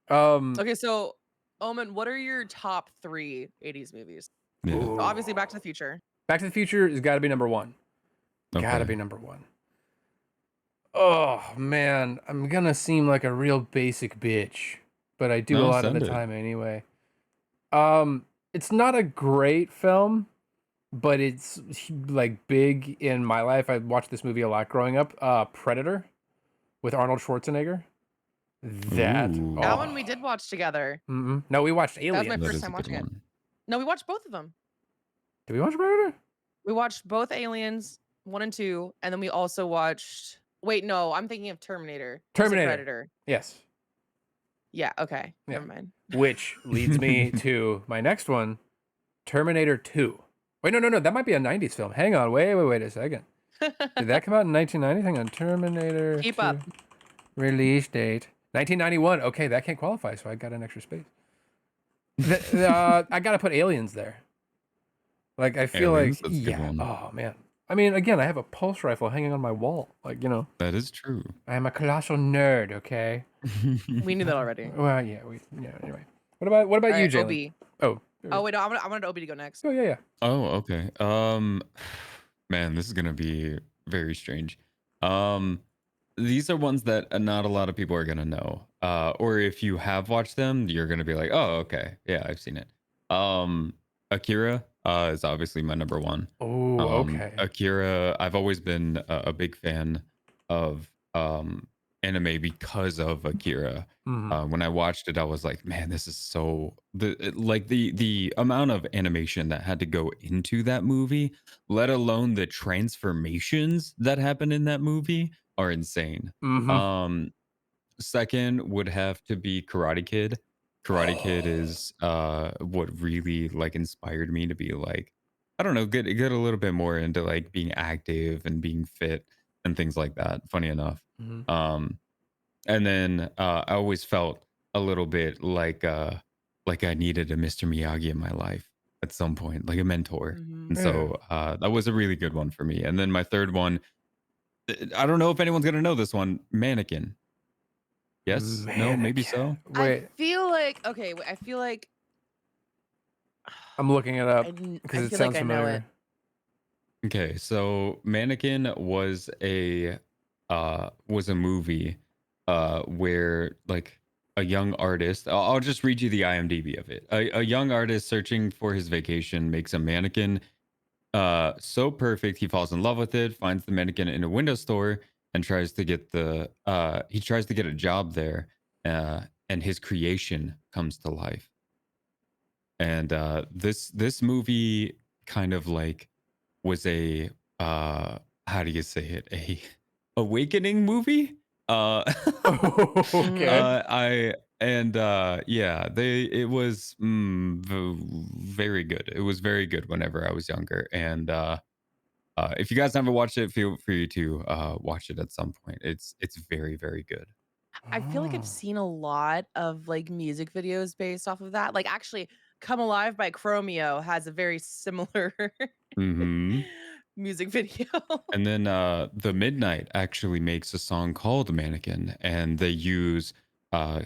Okay, so Omen, what are your top 3 80s movies? Yeah. Ooh. So obviously Back to the Future. Back to the Future has got to be number 1. Gotta Okay. be number 1. Oh man, I'm gonna seem like a real basic bitch, but I do a No, lot of the send it. time anyway. It's not a great film, but it's like big in my life. I watched this movie a lot growing up. Predator with Arnold Schwarzenegger. That Ooh. That one we did watch together. No, we watched was Alien. my That first is a time good watching it. one. No, we watched both of them. Did we watch Predator? We watched both Aliens 1 and 2, and then we also watched. Wait, no, I'm thinking of Terminator. You said Terminator. Predator. Yes. Yeah. Okay. Yeah. Never mind. Which leads me to my next one, Terminator 2. Wait, no. That might be a 90s film. Hang on. Wait a second. Did that come out in 1990? Hang on. Terminator Keep 2. up. Release date. 1991. Okay, that can't qualify, so I got an extra space. I got to put Aliens there. Like, I feel Aliens, like, that's a good yeah. one. Oh, man. I mean, again, I have a pulse rifle hanging on my wall. Like, That is true. I am a colossal nerd, okay? We knew that already. Well, yeah, anyway. What about you, Alright, Jalen? Obi. Oh. Oh wait, no, I wanted Obi to go next. Oh, yeah. Oh, okay. Man, this is gonna be very strange. These are ones that not a lot of people are gonna know. Or if you have watched them, you're gonna be like, oh, okay, yeah, I've seen it. Akira is obviously my number 1. Oh, okay. Akira, I've always been a big fan of anime because of Akira. Mhm. When I watched it, I was like, man, this is so the amount of animation that had to go into that movie, let alone the transformations that happen in that movie, are insane. Mhm. Second would have to be Karate Kid. Karate Kid is what really like inspired me to be like, I don't know, get a little bit more into like being active and being fit and things like that. Funny enough. Mhm. And then I always felt a little bit like I needed a Mr. Miyagi in my life. at some point, like a mentor. Mhm. And so that was a really good one for me. And then my third one, I don't know if anyone's gonna know this one, Mannequin. Yes, no, maybe so. Mannequin. Wait, I feel like okay. I feel like I'm looking it up I because it feel sounds like I know it. familiar. Okay, so Mannequin was a movie where like a young artist, I'll just read you the IMDb of it. A young artist searching for his vacation makes a mannequin so perfect he falls in love with it, finds the mannequin in a window store and tries to get a job there, and his creation comes to life. And this movie kind of like was a how do you say it, a awakening movie. Okay. I and yeah, it was very good. It was very good whenever I was younger. And if you guys haven't watched it, feel free to watch it at some point. It's very, very good. I feel like I've Oh. seen a lot of like music videos based off of that. Like actually, "Come Alive" by Chromeo has a very similar Hmm. music video. And then the Midnight actually makes a song called Mannequin, and they use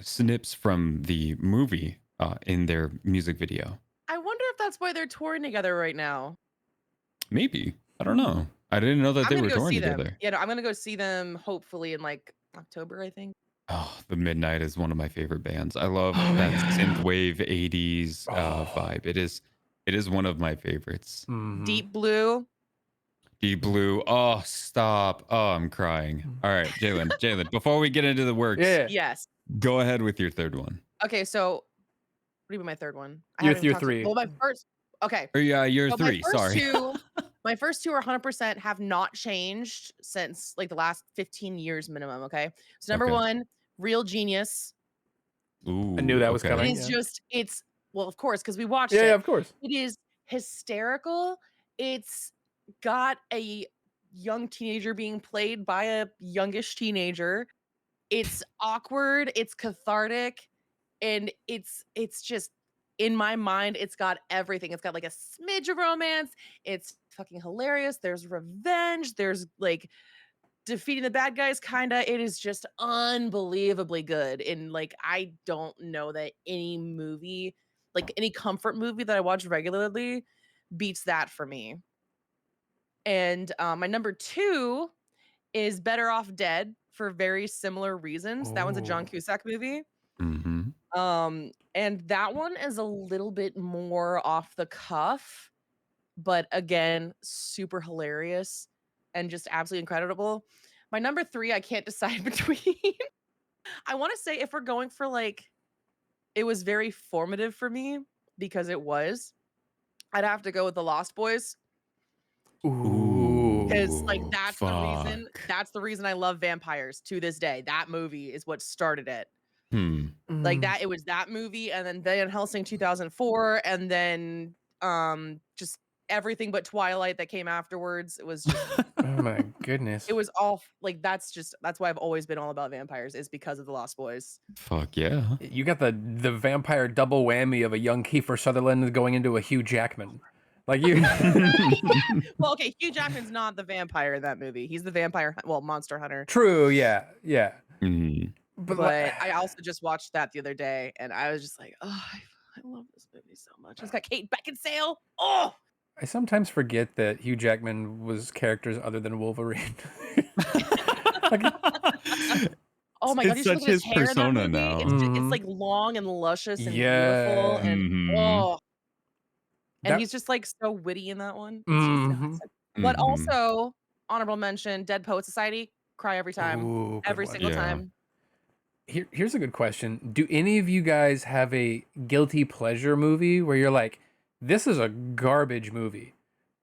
snips from the movie in their music video. I wonder if that's why they're touring together right now. Maybe. I don't know. I didn't know that I'm they gonna were go touring see them. together. Yeah, no, I'm gonna go see them hopefully in like October, I think. Oh, the Midnight is one of my favorite bands. I love Oh my that God. synthwave 80s Oh. vibe. It is one of my favorites. Mhm. Deep Blue. Deep Blue. Oh, stop. Oh, I'm crying. All right, Jalen, before we get into the works, Yeah. Yes. go ahead with your third one. Okay, so what do you mean my third one? I Your haven't even talked three. well, my first. Okay. Or yeah, you're So three. Sorry. my first two are 100% have not changed since like the last 15 years minimum. Okay. So number Okay. one, Real Genius. Ooh, I knew that was okay. It coming. is Yeah. it's well, of course, because we watched Yeah, it. of course. It is hysterical. It's got a young teenager being played by a youngish teenager. It's awkward, it's cathartic, and it's just in my mind, it's got everything. It's got like a smidge of romance. It's fucking hilarious. There's revenge. There's like defeating the bad guys, kinda. It is just unbelievably good. And like, I don't know that any movie, like any comfort movie that I watch regularly, beats that for me. And my number two is Better Off Dead for very similar reasons. That one's a John Oh. Cusack movie. Mm-hmm. And that one is a little bit more off the cuff, but again, super hilarious and just absolutely incredible. My number three, I can't decide between. I want to say if we're going for like, it was very formative for me because it was, I'd have to go with The Lost Boys. Because like Ooh, that's fuck. the reason I love vampires to this day. That movie is what started it. Like Mm. that, it was that movie, and then Van Helsing 2004, and then just everything but Twilight that came afterwards. It was just Oh my goodness. it was all like that's why I've always been all about vampires, is because of The Lost Boys. Fuck yeah. You got the vampire double whammy of a young Kiefer Sutherland going into a Hugh Jackman. Like you. Well, okay, Hugh Jackman's not the vampire in that movie. He's the vampire, well, monster hunter. True. Yeah. Yeah. Mhm. But But I also just watched that the other day, and I was just like, oh, I love this movie so much. It's got Kate Beckinsale. Oh, I sometimes forget that Hugh Jackman was characters other than Wolverine. Like, oh my god, It's you should such look at his his hair in that persona movie. now. It's mhm. like long and luscious and beautiful, Yeah. and Mhm. oh, and That. he's just like so witty in that one. It's just Mhm. but Mhm. also honorable mention, Dead Poet Society. Cry every time, Ooh, good every one. single Yeah. time. Here's a good question. Do any of you guys have a guilty pleasure movie where you're like, this is a garbage movie,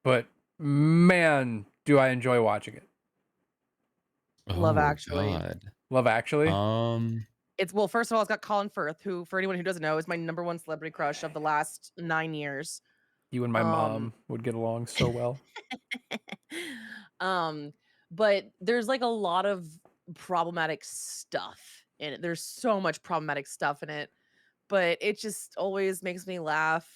but man, do I enjoy watching it? Love Oh Actually. God. Love Actually? It's well, first of all, it's got Colin Firth, who, for anyone who doesn't know, is my number one celebrity crush of the last 9 years. You and my Um, mom would get along so well. um, but there's like a lot of problematic stuff in it. There's so much problematic stuff in it, but it just always makes me laugh.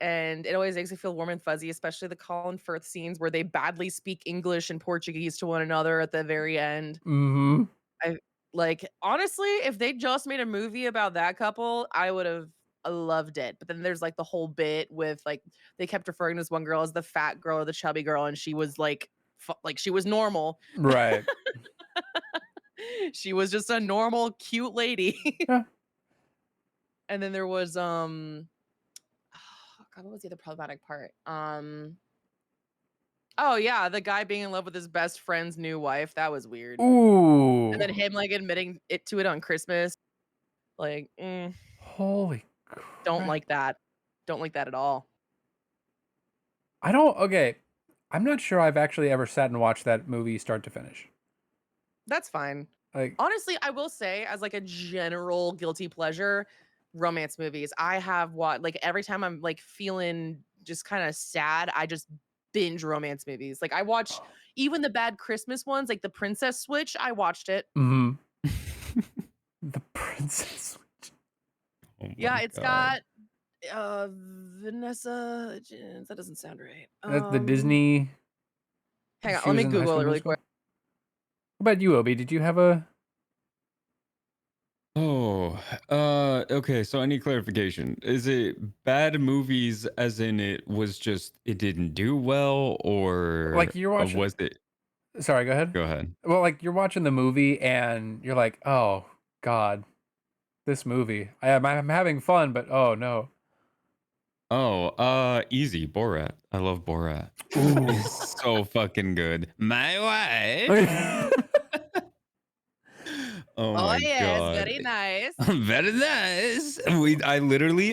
and it always makes me feel warm and fuzzy, especially the Colin Firth scenes where they badly speak English and Portuguese to one another at the very end. Mm-hmm. I like honestly, if they just made a movie about that couple, I would have loved it. But then there's like the whole bit with like they kept referring to this one girl as the fat girl or the chubby girl, and she was like she was normal. Right. She was just a normal, cute lady. Yeah. And then there was God, what was the other problematic part? Oh yeah, the guy being in love with his best friend's new wife. That was weird. Ooh. And then him like admitting to it on Christmas. Like, Holy crap. don't like that. Don't like that at all. Okay. I'm not sure I've actually ever sat and watched that movie start to finish. That's fine. Like, Honestly, I will say, as like a general guilty pleasure, romance movies. I have like every time I'm like feeling just kind of sad, I just binge romance movies. Like I watch even the bad Christmas ones, like the Princess Switch. I watched it. mm-hmm. The Princess Switch. Oh my Yeah, it's God. got Vanessa. That doesn't sound right. That's the Disney. Hang on, she let was me in High Google School it really Musical? quick. What about you, Obi? Did you have a? Oh, okay. So any clarification? Is it bad movies as in it didn't do well, or Like you're watching. was it? Sorry, go ahead. Go ahead. Well, like you're watching the movie and you're like, oh God, this movie. I'm having fun, but oh no. Oh, easy. Borat. I love Borat. It's so fucking good. My wife. Oh my yes, God. very nice. Very nice.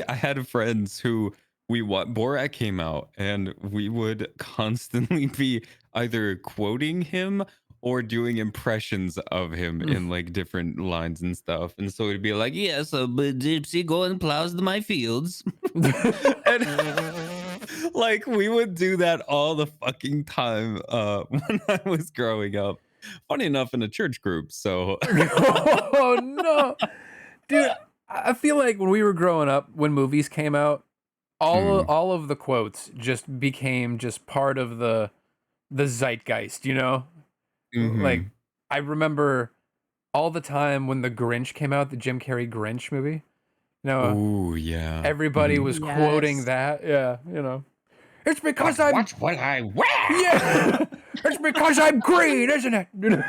I had friends who Borat came out and we would constantly be either quoting him or doing impressions of him in like different lines and stuff. And so it'd be like, yes, but Gypsy go and plows my fields. And like we would do that all the fucking time when I was growing up. Funny enough, in a church group. So Oh no, dude! I feel like when we were growing up, when movies came out, all of the quotes just became just part of the zeitgeist. You know, like I remember all the time when the Grinch came out, the Jim Carrey Grinch movie. You know, oh yeah, everybody was quoting Yes. that. Yeah, you know, it's because I'm. Watch what I wear. Yeah, it's because I'm green, isn't it? You know?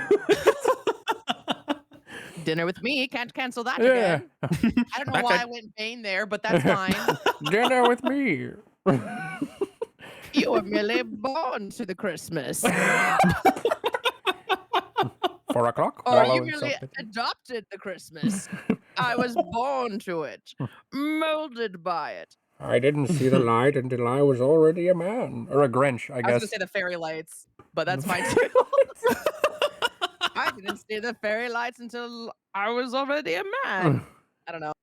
Dinner with me, can't cancel that Yeah. again. I don't know why I went Bane there, but that's fine. Dinner with me. You were merely born to the Christmas. 4 o'clock. Or you Wallow in merely self-pity. adopted the Christmas. I was born to it, molded by it. I didn't see the light until I was already a man. Or a Grinch, I I was guess. gonna say the fairy lights, but that's fine too. I didn't see the fairy lights until I was already a man. I don't know.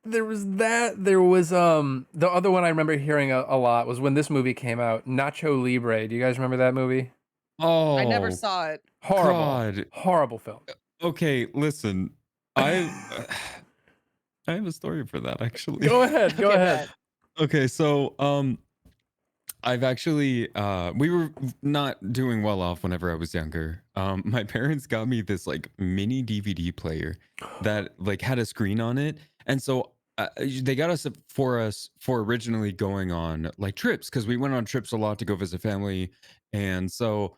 There was that. There was the other one I remember hearing a lot was when this movie came out, Nacho Libre. Do you guys remember that movie? Oh, I never saw it. Horrible. God. Horrible film. Okay, listen. I have a story for that actually. Go ahead. Go Okay, ahead. bet. Okay, so I've actually we were not doing well off whenever I was younger. My parents got me this like mini DVD player that like had a screen on it, and so they got us for originally going on like trips because we went on trips a lot to go visit family, and so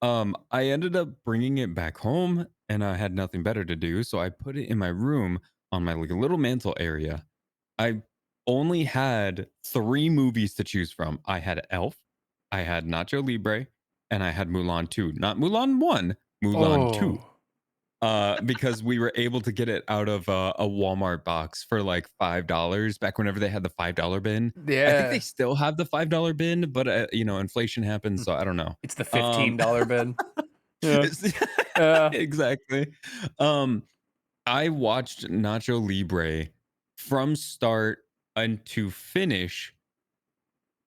I ended up bringing it back home, and I had nothing better to do, so I put it in my room on my like little mantle area. I only had 3 movies to choose from. I had Elf, I had Nacho Libre, and I had Mulan 2. Not Mulan 1, Mulan 2. Because we were able to get it out of a Walmart box for like $5 back whenever they had the $5 bin. Yeah. I think they still have the $5 bin, but you know, inflation happens, so I don't know. It's the $15 bin. Yeah. Exactly. I watched Nacho Libre from start to finish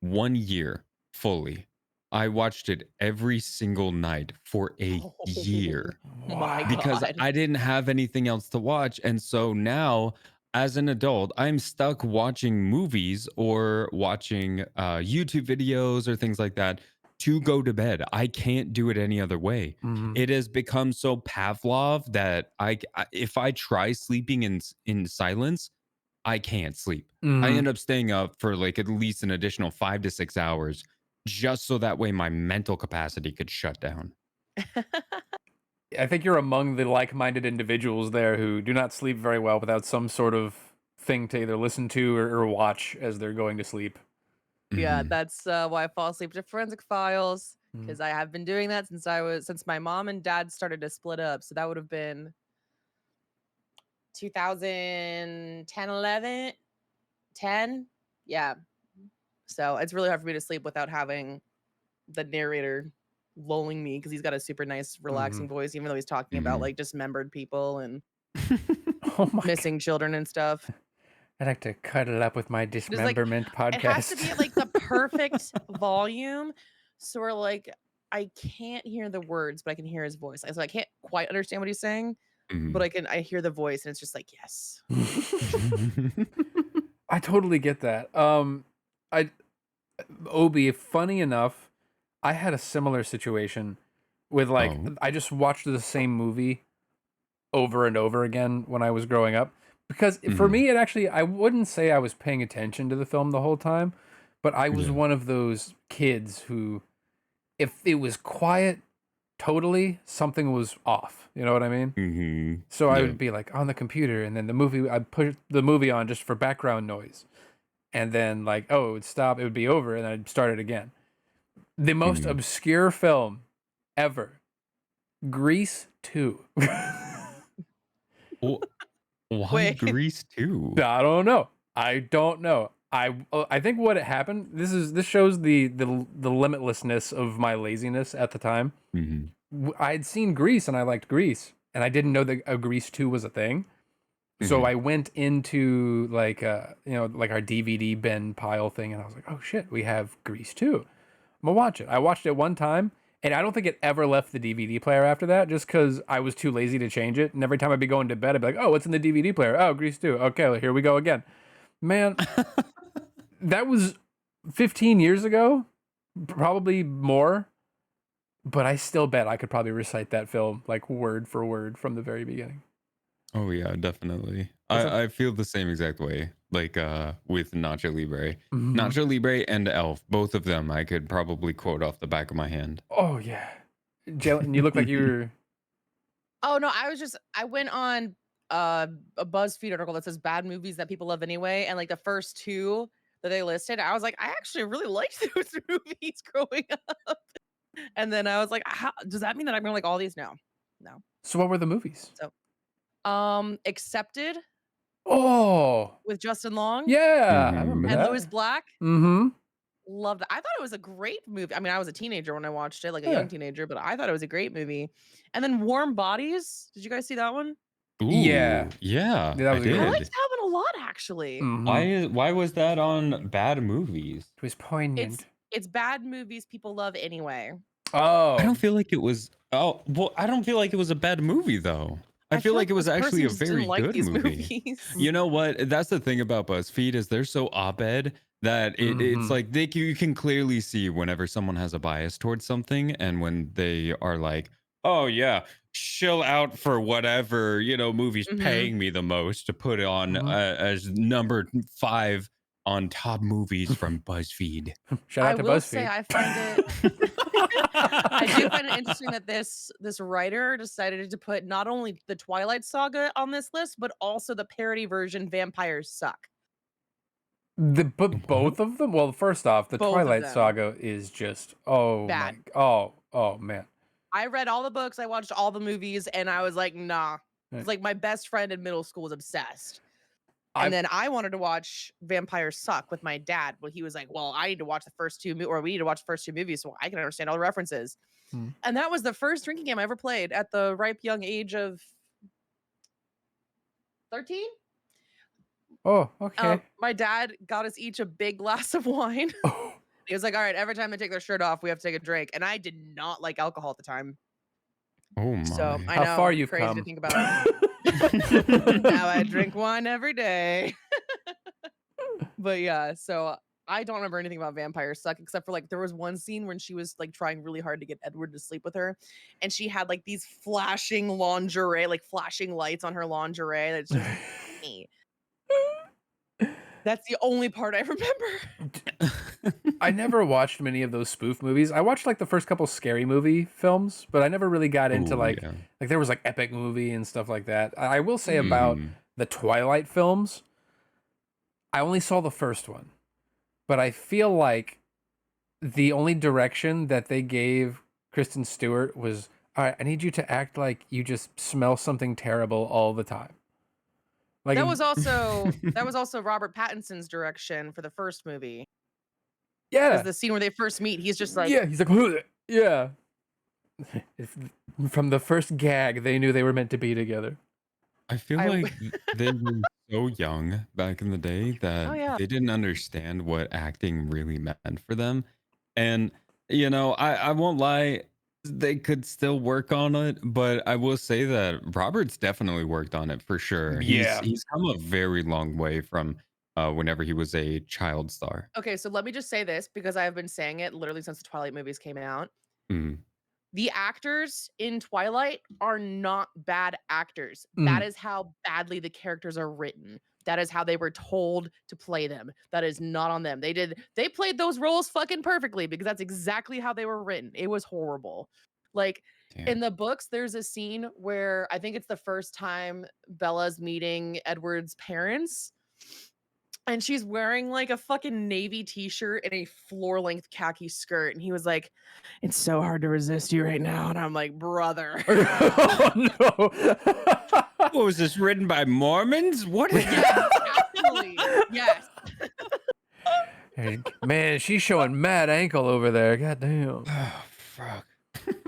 1 year fully. I watched it every single night for a year My because God. I didn't have anything else to watch. And so now as an adult, I'm stuck watching movies or watching YouTube videos or things like that to go to bed. I can't do it any other way. Mhm. It has become so Pavlov that if I try sleeping in silence, I can't sleep. I Mhm. end up staying up for like at least an additional 5 to 6 hours just so that way my mental capacity could shut down. I think you're among the like-minded individuals there who do not sleep very well without some sort of thing to either listen to or watch as they're going to sleep. Yeah, Mhm. that's why I fall asleep to Forensic Files, Mhm. because I have been doing that since my mom and dad started to split up. So that would have been 2010, 11, 10. Yeah. So it's really hard for me to sleep without having the narrator lulling me, because he's got a super nice, relaxing voice, even though he's talking about Mhm. like dismembered people and Oh my missing children and stuff. I like to cuddle up with my Just like dismemberment it has to podcast. be at like the perfect volume. So we're like, I can't hear the words, but I can hear his voice. So I can't quite understand what he's saying, but Mhm. I hear the voice, and it's just like, yes. I totally get that. I Obi, funny enough, I had a similar situation with like Oh. I just watched the same movie over and over again when I was growing up because for Mhm. me it actually I wouldn't say I was paying attention to the film the whole time, but I was Yeah. one of those kids who if it was quiet totally something was off. You know what I mean? Mhm. So I Yeah. would be like on the computer and then the movie I'd put the movie on just for background noise. And then like oh it would stop, it would be over and I'd start it again. The most Mhm. obscure film ever. Grease 2. Wh Why Wait. Grease 2? I don't know. I don't know. I think what happened. This shows the limitlessness of my laziness at the time. Mhm. I had seen Grease and I liked Grease, and I didn't know that a Grease 2 was a thing. So Mhm. I went into like like our DVD bin pile thing, and I was like, oh shit, we have Grease 2. I'm gonna watch it. I watched it one time, and I don't think it ever left the DVD player after that, just because I was too lazy to change it. And every time I'd be going to bed, I'd be like, oh, what's in the DVD player? Oh, Grease 2. Okay, well, here we go again. Man, that was 15 years ago, probably more, but I still bet I could probably recite that film like word for word from the very beginning. Oh yeah, definitely. What's up? I feel the same exact way. Like with Nacho Libre. Mhm. Nacho Libre and Elf, both of them I could probably quote off the back of my hand. Oh yeah, Jalen, you look like you were. Oh no, I went on a BuzzFeed article that says bad movies that people love anyway, and like the first two that they listed, I was like, I actually really liked those movies growing up. And then I was like, how does that mean that I'm gonna like all these? No. No. So what were the movies? So Accepted Oh with Justin Long yeah, I remember Mhm. and that. Louis Black. Mm-hmm. Loved it. I thought it was a great movie. I mean, I was a teenager when I watched it, like a Yeah. young teenager, but I thought it was a great movie. And then Warm Bodies. Did you guys see that one? Yeah. Ooh, yeah, That I was a I good one. liked did. that one a lot, actually. Mm-hmm. Why was that on bad movies? It was poignant. It's bad movies people love anyway. Oh. I don't feel like it was I don't feel like it was a bad movie though. I feel like it was this person actually a just very didn't like good these movie. movies. You know what? That's the thing about BuzzFeed is they're so op-ed that it's Mhm. like you can clearly see whenever someone has a bias towards something and when they are like, oh yeah, chill out for whatever, movie's Mhm. paying me the most to put on Mhm. as number 5 on top movies from BuzzFeed. Shout I out to will say BuzzFeed. I find it I do find it interesting that this writer decided to put not only the Twilight Saga on this list, but also the parody version Vampires Suck. But What? both of them. Well, first off, the Both of Twilight them. Saga is just Bad. oh man. I read all the books, I watched all the movies, and I was like, nah. Right. It's like my best friend in middle school was obsessed. I And then I wanted to watch Vampires Suck with my dad. Well, he was like, well, I need to watch the first two, or we need to watch the first two movies so I can understand all the references. Hmm. And that was the first drinking game I ever played at the ripe young age of 13. Oh okay. My dad got us each a big glass of wine. Oh. He was like, all right, every time they take their shirt off, we have to take a drink. And I did not like alcohol at the time. Oh So my. I How know, far you've crazy to come. think about. Now I drink wine every day. But yeah, so I don't remember anything about vampires suck except for like there was one scene when she was like trying really hard to get Edward to sleep with her, and she had like these flashing lingerie, like flashing lights on her lingerie. That's just me. That's the only part I remember. I never watched many of those spoof movies. I watched like the first couple scary movie films, but I never really got into Oh like yeah. there was like Epic Movie and stuff like that. I will say Mhm. about Mhm. the Twilight films, I only saw the first one, but I feel like the only direction that they gave Kristen Stewart was, all right, I need you to act like you just smell something terrible all the time. Like, That was also Robert Pattinson's direction for the first movie. yeah, Because the scene where they first meet, he's just like, yeah, he's like, "Ugh." Yeah. If, from the first gag, they knew they were meant to be together. I feel I like they were so young back in the day that oh yeah. they didn't understand what acting really meant for them. And, I won't lie, they could still work on it, but I will say that Robert's definitely worked on it for sure. He's Yeah. he's come a very long way from whenever he was a child star. Okay, so let me just say this because I've been saying it literally since the Twilight movies came out. Mm. The actors in Twilight are not bad actors. That Mm. is how badly the characters are written. That is how they were told to play them. That is not on them. They played those roles fucking perfectly because that's exactly how they were written. It was horrible. Like Damn. in the books, there's a scene where I think it's the first time Bella's meeting Edward's parents. And she's wearing like a fucking navy t-shirt and a floor-length khaki skirt. And he was like, "It's so hard to resist you right now." And I'm like, brother. Oh no. What was this written by Mormons? What is Yes, absolutely. Yes. Hey, man, she's showing mad ankle over there. God damn. Oh, fuck.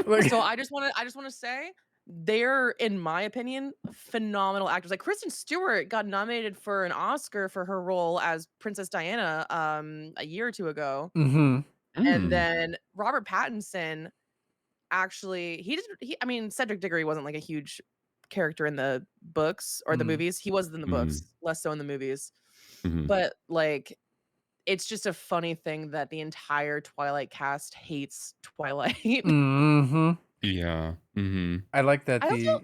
Like, So I just want to say they're, in my opinion, phenomenal actors. Like Kristen Stewart got nominated for an Oscar for her role as Princess Diana a year or two ago. mm-hmm. And Mm. then Robert Pattinson actually I mean Cedric Diggory wasn't like a huge character in the books or the Mm. movies. He was in the books, less so in the movies. Mhm. But like it's just a funny thing that the entire Twilight cast hates Twilight. Mm-hmm. Yeah. Mhm. I like that I also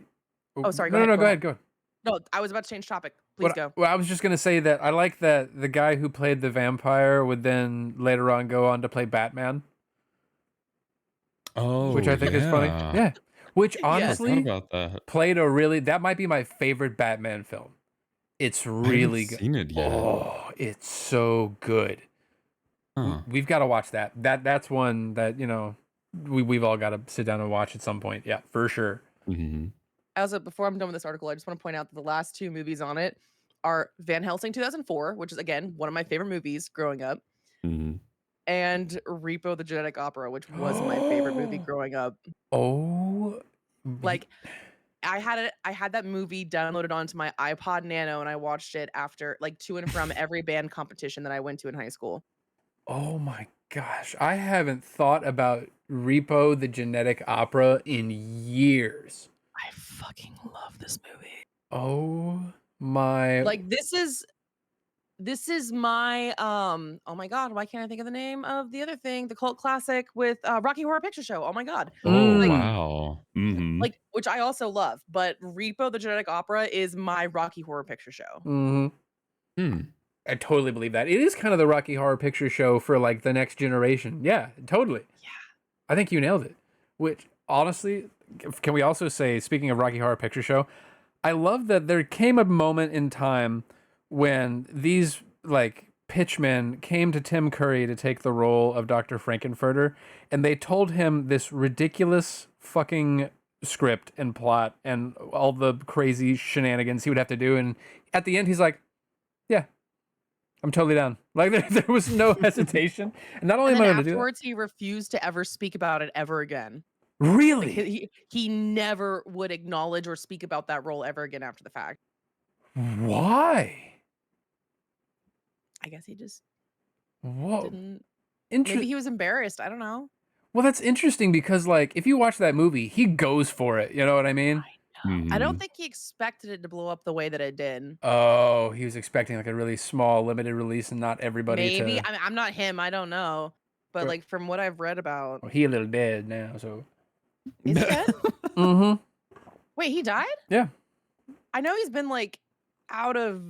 Oh, sorry, go No, ahead. no, Go go ahead. ahead, go. No, I was about to change topic. Please go. Well, I was just gonna say that I like that the guy who played the vampire would then later on go on to play Batman, which Oh, I think is funny. yeah. Yeah. Which Yes. I forgot honestly about that. played that might be my favorite Batman film. It's I haven't really good. seen it yet. Oh, it's so good. Huh. We've got to watch that. That's one that, we've all got to sit down and watch at some point. Yeah, for sure. Mhm. Before I'm done with this article, I just want to point out that the last two movies on it are Van Helsing 2004, which is again one of my favorite movies growing up, Mhm. and Repo the Genetic Opera, which was my favorite movie growing up. Oh, Like I had that movie downloaded onto my iPod Nano and I watched it after like to and from every band competition that I went to in high school. oh my gosh. I haven't thought about Repo the Genetic Opera in years. I fucking love this movie. Oh my. Like this is my oh my god, why can't I think of the name of the other thing, the cult classic with Rocky Horror Picture Show. Oh my god. Oh, Mm. wow. Mhm. Like which I also love, but Repo the Genetic Opera is my Rocky Horror Picture Show. Mm-hmm. Hmm. I totally believe that. It is kind of the Rocky Horror Picture Show for like the next generation. Yeah, totally. Yeah. I think you nailed it. Which honestly, can we also say, speaking of Rocky Horror Picture Show, I love that there came a moment in time when these like pitchmen came to Tim Curry to take the role of Dr. Frankenfurter, and they told him this ridiculous fucking script and plot and all the crazy shenanigans he would have to do, and at the end he's like, yeah, I'm totally down. Like there was no hesitation. And not only And am I then going to do that, afterwards he refused to ever speak about it ever again. really? Like he never would acknowledge or speak about that role ever again after the fact. Why? I guess he just Whoa. didn't. Maybe Interesting. he was embarrassed. I don't know. Well, that's interesting because, like, if you watch that movie, he goes for it. You know what I mean? I don't Mhm. think he expected it to blow up the way that it did. Oh, he was expecting like a really small, limited release, and not everybody Maybe. to. I mean, I'm not him. I don't know. But Right. like from what I've read about, Well, he a little dead now, so. is he dead? Mm-hmm. Wait, he died? Yeah, I know he's been like out of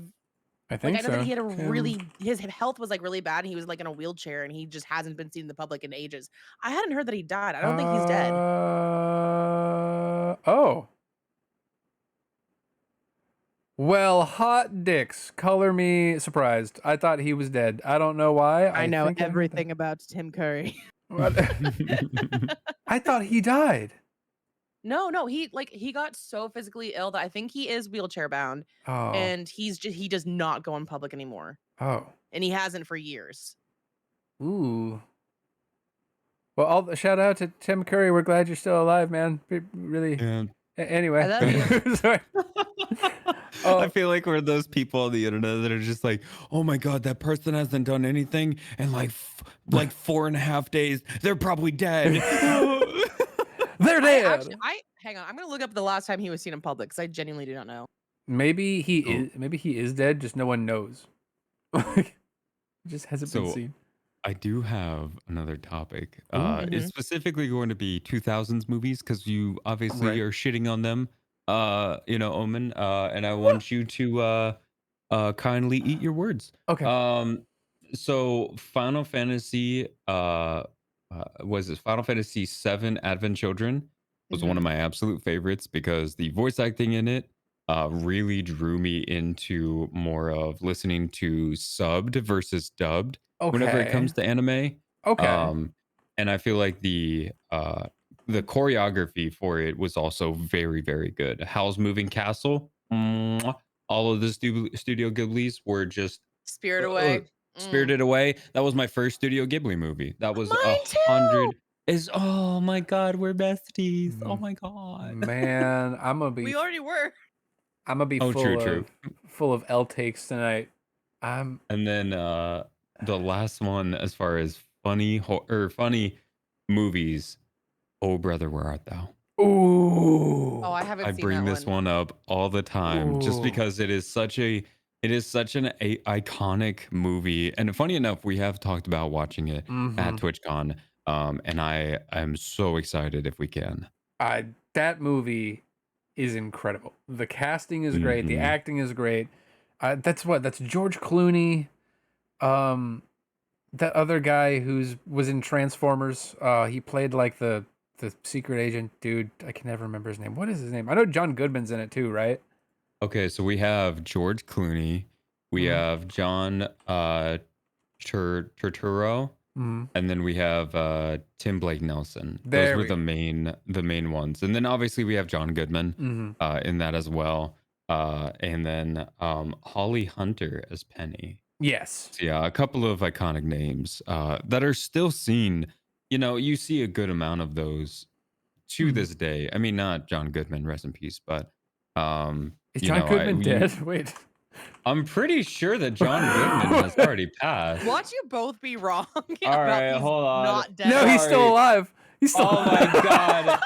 I like think I know so. that he had a Tim- really his health was like really bad and he was like in a wheelchair and he just hasn't been seen in the public in ages. I hadn't heard that he died. I don't think he's dead. Oh. Well, hot dicks. Color me surprised. I thought he was dead. I don't know why. I know think I heard that. everything about Tim Curry. What? I thought he died. No, he got so physically ill that I think he is wheelchair bound Oh. and he does not go in public anymore. Oh. And he hasn't for years. Ooh. Well, shout out to Tim Curry. We're glad you're still alive, man. Really. Yeah. Anyway. I love you. Sorry. I feel like we're those people on the internet that are just like, oh my god, that person hasn't done anything in like 4.5 days. They're probably dead. They're dead. Hang on. I'm gonna look up the last time he was seen in public because I genuinely do not know. Maybe he is. Maybe he is dead. Just no one knows. Just hasn't been So- seen. I do have another topic. Mhm. It's specifically going to be 2000s movies because you obviously Right. are shitting on them. Omen. And I want you to kindly eat your words. Okay. So Final Fantasy was it Final Fantasy 7 Advent Children was one of my absolute favorites because the voice acting in it really drew me into more of listening to subbed versus dubbed whenever it comes to anime. Okay. And I feel like the choreography for it was also very, very good. Howl's Moving Castle, mwah, all of the Studio Ghibli's were just Spirit Away. Spirited Away. That was my first Studio Ghibli movie. That was Mine too. 100. Oh my god, we're besties. Oh Mm. my god. Man, I'm gonna be. We already were. I'm gonna be Oh, full true. of full of L takes tonight. I'm. And then the last one, as far as funny movies, Oh Brother, Where Art Thou? Ooh. Oh, I haven't I seen bring that this one up all the time just Ooh. because it is such an iconic movie. And funny enough, we have talked about watching it at Mhm. TwitchCon. And I am so excited if we can. That movie is incredible. The casting is great. The Mhm. acting is great. That's George Clooney. That other guy was in Transformers. He played like the secret agent dude. I can never remember his name. What is his name? I know John Goodman's in it too, right? Okay, so we have George Clooney, we Mhm. have John Turturro, Mm-hmm. and then we have Tim Blake Nelson. There Those were we the main ones, and then obviously we have John Goodman Mm-hmm. in that as well, and then Holly Hunter as Penny. Yes. So yeah, a couple of iconic names that are still seen. You know, you see a good amount of those to Mhm. this day. I mean, not John Goodman, rest in peace, but Is you John know, Goodman dead? Wait. I'm pretty sure that John Goodman has already passed. Watch you both be wrong. All about right, these hold on. Not dead. No, he's still Sorry. alive. He's still. Oh my god,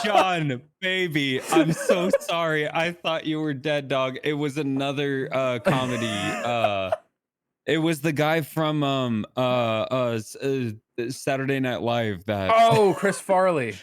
John, baby, I'm so sorry. I thought you were dead, dog. It was another comedy. It was the guy from Saturday Night Live that Oh, Chris Farley.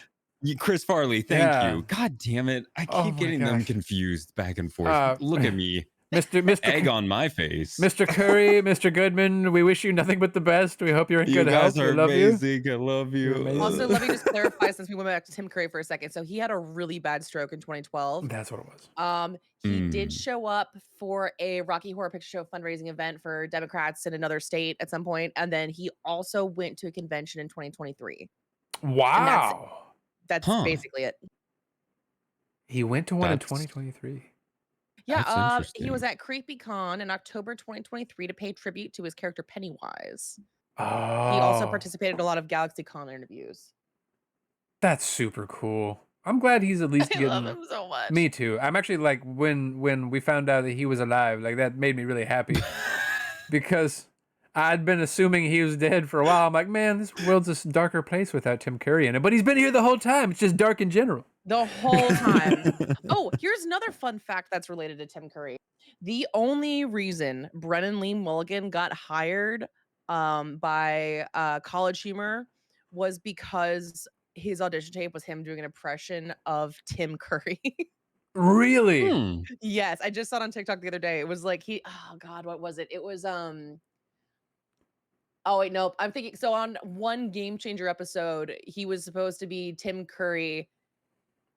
Chris Farley. Thank Yeah. you. God damn it, I Oh keep my getting them gosh. confused back and forth. Look at me, Mr. egg on my face. Mr. Curry, Mr. Goodman, we wish you nothing but the best. We hope you're in You good guys health. are We love amazing. I love You're you. amazing. Also, let me just clarify since we went back to Tim Curry for a second. So he had a really bad stroke in 2012. you. That's what it was. He did Mm. show up for a Rocky Horror Picture Show fundraising event for Democrats in another state at some point, and then he also went to a convention in 2023. Wow. That's Huh. basically it. He went to one in That's- 2023. Yeah, That's he was interesting. at CreepyCon in October 2023 to pay tribute to his character Pennywise. Oh. He also participated in a lot of GalaxyCon interviews. That's super cool. I'm glad he's at least I getting. love him so much. Me too. I'm actually like when we found out that he was alive, like that made me really happy because I'd been assuming he was dead for a while. I'm like, man, this world's a darker place without Tim Curry in it. But he's been here the whole time. It's just dark in general. The whole time. Oh, here's another fun fact that's related to Tim Curry. The only reason Brennan Lee Mulligan got hired by College Humor was because his audition tape was him doing an impression of Tim Curry. Really? Yes, I just saw it on TikTok the other day. It was like oh God, what was it? It was oh wait, nope. I'm thinking so on one Game Changer episode, he was supposed to be Tim Curry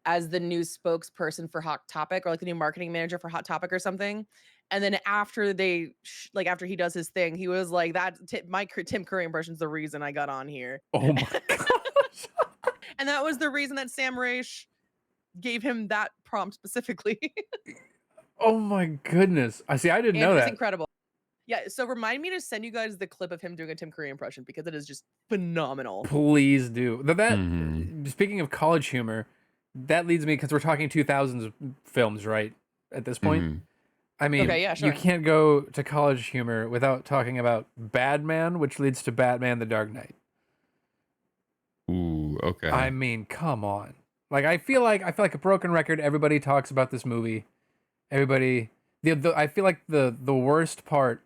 as the new spokesperson for Hot Topic, or like the new marketing manager for Hot Topic or something. And then after they after he does his thing, he was like, that my Tim Curry impression is the reason I got on here. Oh my gosh. And that was the reason that Sam Raish gave him that prompt specifically. Oh my goodness. I didn't know It's that. incredible. Yeah, so remind me to send you guys the clip of him doing a Tim Curry impression because it is just phenomenal. Please do. Speaking of College Humor, that leads me, because we're talking 2000s films, right? At this point, I mean, Okay, yeah, sure. you can't go to College Humor without talking about Batman, which leads to Batman: The Dark Knight. Ooh, okay. I mean, come on. Like, I feel like a broken record. Everybody talks about this movie. Everybody, I feel like the worst part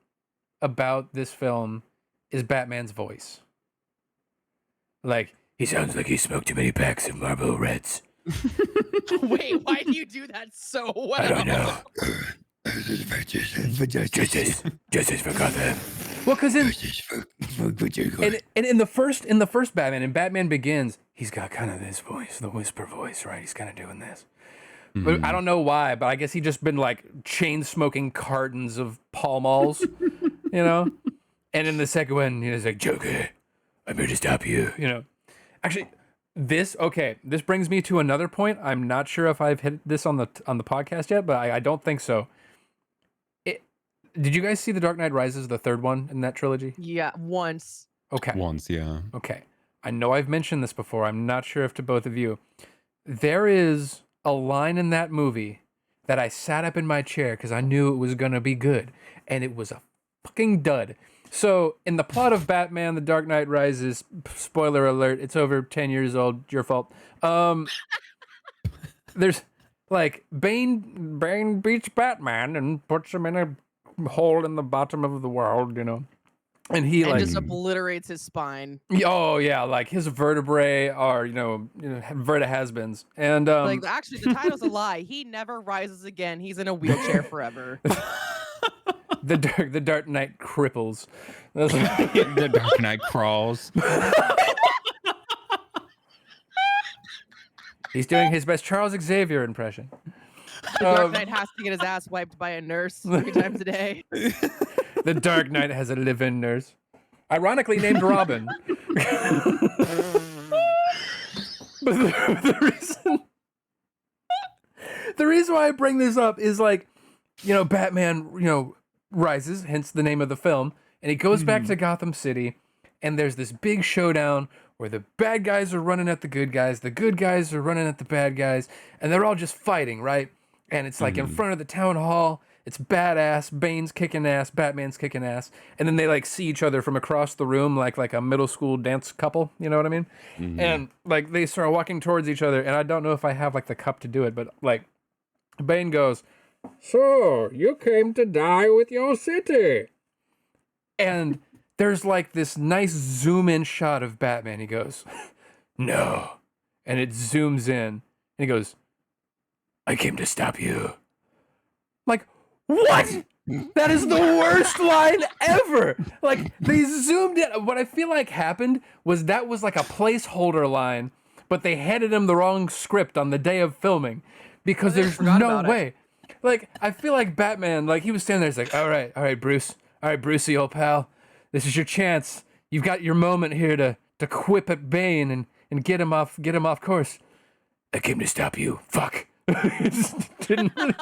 about this film is Batman's voice. Like, he sounds like he smoked too many packs of Marlboro Reds. Wait, why do you do that so well? I don't know. Justice for Gotham. Well, because in the first Batman, in Batman Begins, he's got kind of this voice, the whisper voice, right? He's kind of doing this. But I don't know why, but I guess he just been like chain smoking cartons of Pall Malls, you know? And in the second one, he's like, Joker, I'm here to stop you, you know? Actually, this brings me to another point. I'm not sure if I've hit this on the podcast yet, but I don't think so. Did you guys see The Dark Knight Rises, the third one in that trilogy? Yeah, once. Okay. Once, yeah. Okay. I know I've mentioned this before. I'm not sure if to both of you. There is a line in that movie that I sat up in my chair because I knew it was going to be good, and it was a fucking dud. So, in the plot of Batman: The Dark Knight Rises, spoiler alert, it's over 10 years old, your fault. There's, like, Bane beats Batman and puts him in a hole in the bottom of the world, you know? And he, And like, just obliterates his spine. oh, yeah, like, his vertebrae are, you know verta-has-beens. And, Like, actually, the title's a lie. He never rises again. He's in a wheelchair forever. the Dark Knight cripples. The Dark Knight crawls. He's doing his best Charles Xavier impression. The Dark Knight has to get his ass wiped by a nurse 3 times a day. The Dark Knight has a live-in nurse, ironically named Robin. But the reason why I bring this up is, like, you know, Batman, you know, rises, hence the name of the film, and he goes back to Gotham City, and there's this big showdown where the bad guys are running at the good guys are running at the bad guys, and they're all just fighting, right? And it's like in front of the town hall. It's badass. Bane's kicking ass. Batman's kicking ass. And then they, like, see each other from across the room like a middle school dance couple. You know what I mean? And, like, they start walking towards each other. And I don't know if I have, like, the cup to do it. But, like, Bane goes, "So, you came to die with your city." And there's, like, this nice zoom-in shot of Batman. He goes, "No." And it zooms in. And he goes, "I came to stop you." Like, what? That is the worst line ever. Like, they zoomed in. What I feel like happened was that was like a placeholder line, but they handed him the wrong script on the day of filming because there's no way. Like, I feel like Batman, like, he was standing there. He's like, all right, Bruce. All right, Brucey, old pal. This is your chance. You've got your moment here to quip at Bane and get him off course. I came to stop you. Fuck. Didn't really...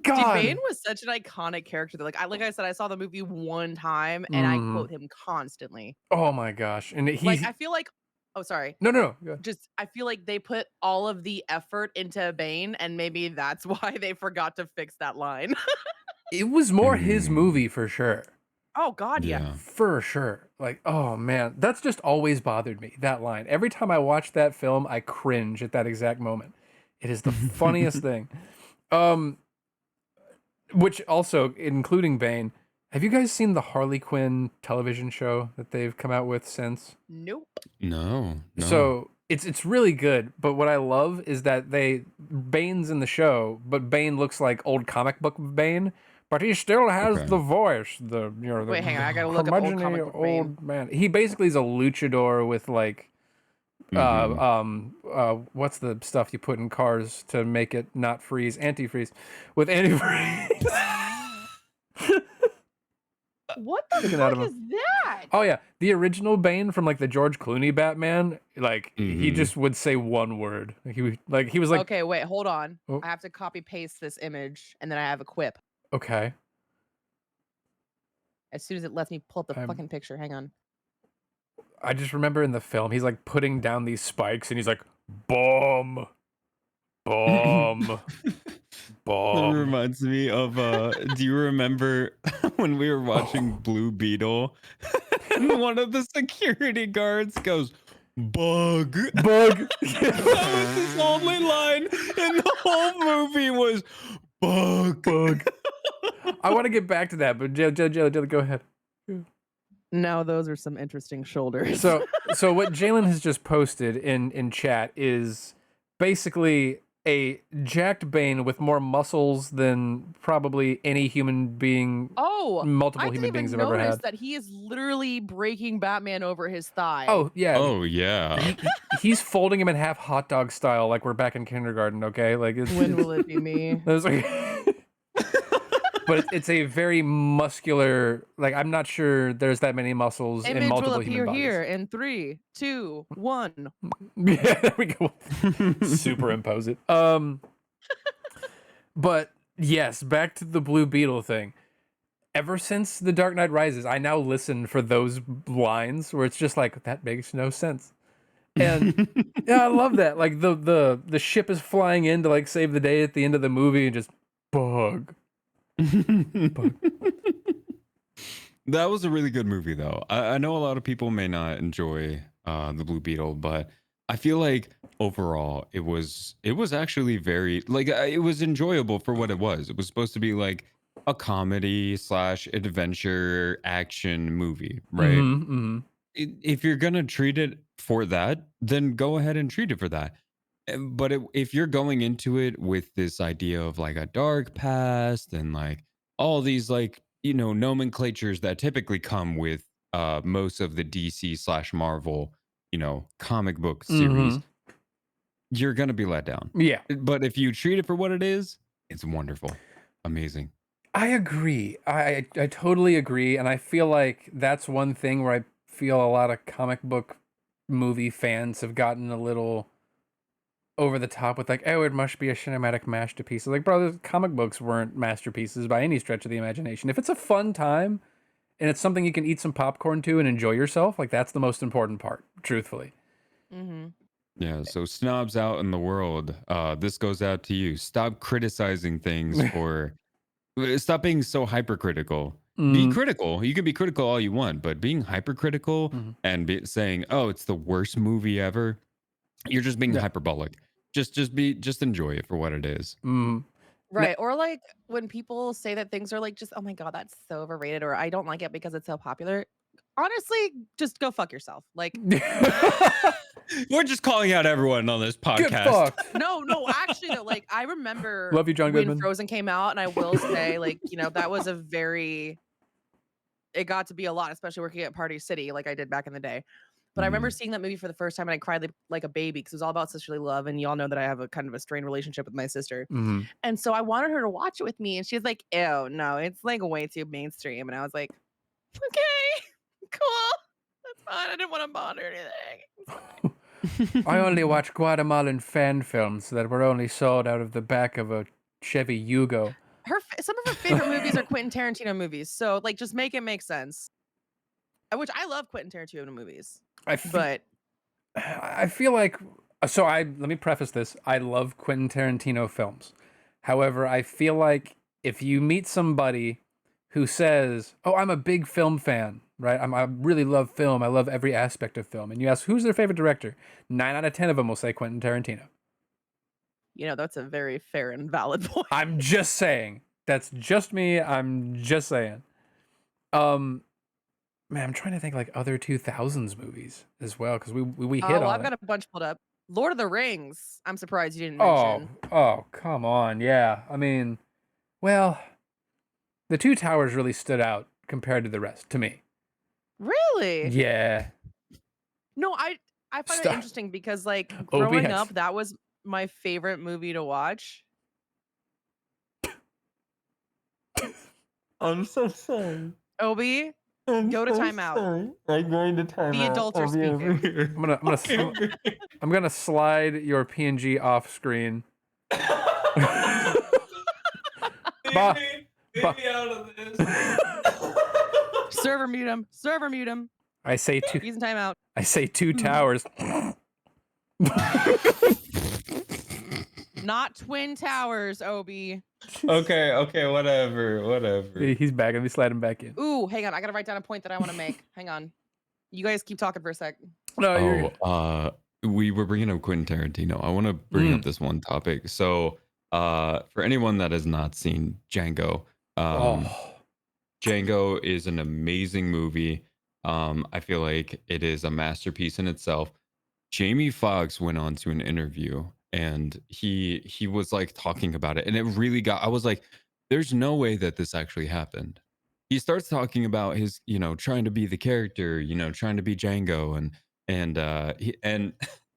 God. Dude, Bane was such an iconic character. Like I said, I saw the movie one time, and I quote him constantly. Oh my gosh! And he, like, I feel like, oh sorry, no. Just I feel like they put all of the effort into Bane, and maybe that's why they forgot to fix that line. It was more his movie for sure. Oh God, yeah. Yeah. For sure. Like, oh man, that's just always bothered me, that line. Every time I watch that film, I cringe at that exact moment. It is the funniest thing. Which also, including Bane, have you guys seen the Harley Quinn television show that they've come out with since? Nope. No. So it's really good, but what I love is that Bane's in the show, but Bane looks like old comic book Bane, but he still has Okay. the voice. The Wait, hang on, I gotta look up old comic book Bane. old man. He basically is a luchador with like what's the stuff you put in cars to make it not freeze? Antifreeze. With antifreeze. What the Looking at fuck him. is that? Oh yeah, the original Bane from like the George Clooney Batman, like he just would say one word. Like he was like, Okay, wait, hold on. Oh. I have to copy paste this image, and then I have a quip. okay. As soon as it lets me pull up the I'm- fucking picture, hang on. I just remember in the film he's like putting down these spikes and he's like, bomb, bomb, That bomb. reminds me of do you remember when we were watching Blue Beetle and one of the security guards goes bug. Bug. That was his only line in the whole movie was bug. Bug. I want to get back to that, but Jalen, go ahead. Now those are some interesting shoulders. So what Jalen has just posted in chat is basically a jacked Bane with more muscles than probably any human being, multiple I human didn't beings even have ever notice had. that he is literally breaking Batman over his thigh. Oh yeah. Oh yeah. He's folding him in half hot dog style, like we're back in kindergarten. Okay, like it's. When will it be me? It's like, but it's a very muscular. Like I'm not sure there's that many muscles in Image will multiple human appear bodies. here in 3, 2, 1. Yeah, there we go. Superimpose it. But yes, back to the Blue Beetle thing. Ever since The Dark Knight Rises, I now listen for those lines where it's just like that makes no sense. And yeah, I love that. Like the ship is flying in to like save the day at the end of the movie and just bug. That was a really good movie, though. I know a lot of people may not enjoy the Blue Beetle, but I feel like overall it was actually very like it was enjoyable for what it was. It was supposed to be like a comedy / adventure action movie, right? If you're gonna treat it for that, then go ahead and treat it for that. But if you're going into it with this idea of like a dark past and like all these like nomenclatures that typically come with most of the DC / Marvel comic book series, you're gonna be let down. Yeah. But if you treat it for what it is, it's wonderful, amazing. I agree. I totally agree, and I feel like that's one thing where I feel a lot of comic book movie fans have gotten a little over the top with like, oh, it must be a cinematic masterpiece. Like, bro, the comic books weren't masterpieces by any stretch of the imagination. If it's a fun time and it's something you can eat some popcorn to and enjoy yourself, like that's the most important part, truthfully. Yeah, so snobs out in the world, this goes out to you. Stop criticizing things for stop being so hypercritical. Be critical. You can be critical all you want, but being hypercritical and saying, "Oh, it's the worst movie ever," you're just being hyperbolic. Just enjoy it for what it is. Right. Or like when people say that things are like just, oh my God, that's so overrated, or I don't like it because it's so popular. Honestly, just go fuck yourself. Like, We're just calling out everyone on this Get podcast. fucked. no, actually, though, like I remember Love you, John when Goodman. Frozen came out, and I will say, like, that was it got to be a lot, especially working at Party City, like I did back in the day. But I remember seeing that movie for the first time, and I cried like a baby because it was all about sisterly love, and y'all know that I have a kind of a strained relationship with my sister. And so I wanted her to watch it with me, and she's like, "Ew, no, it's like way too mainstream." And I was like, "Okay, cool, that's fine. I didn't want to bond or anything." I only watch Guatemalan fan films that were only sold out of the back of a Chevy Yugo. Some of her favorite movies are Quentin Tarantino movies, so like just make it make sense. Which I love Quentin Tarantino movies, but I feel like let me preface this. I love Quentin Tarantino films. However, I feel like if you meet somebody who says, "Oh, I'm a big film fan, right? I really love film. I love every aspect of film." And you ask who's their favorite director, 9 out of 10 of them will say Quentin Tarantino. You know, that's a very fair and valid point. I'm just saying. That's just me. I'm just saying. Man, I'm trying to think like other 2000s movies as well because we hit on I've it. got a bunch pulled up. Lord of the Rings. I'm surprised you didn't Oh, mention. come on. Yeah. I mean, well, the Two Towers really stood out compared to the rest to me. Really? Yeah. No, I find Stop. it interesting because like OBS. growing up, that was my favorite movie to watch. I'm so sorry. Obi, I'm Go to so timeout. sorry. I'm going to timeout. The adults are I'll be over speaking. here. I'm gonna slide your PNG off screen. Ba- Leave me out of this. Server mute him. Server mute him. I say two. He's in timeout. I say Two Towers. Not Twin Towers, Obi. Okay, whatever. He's back. Let me slide him back in. Ooh, hang on. I gotta write down a point that I want to make. Hang on. You guys keep talking for a sec. No, you're We were bringing up Quentin Tarantino. I want to bring up this one topic. So, for anyone that has not seen Django, Django is an amazing movie. I feel like it is a masterpiece in itself. Jamie Foxx went on to an interview and he was like talking about it, and it really I was like, there's no way that this actually happened. He starts talking about his, trying to be the character, trying to be Django, and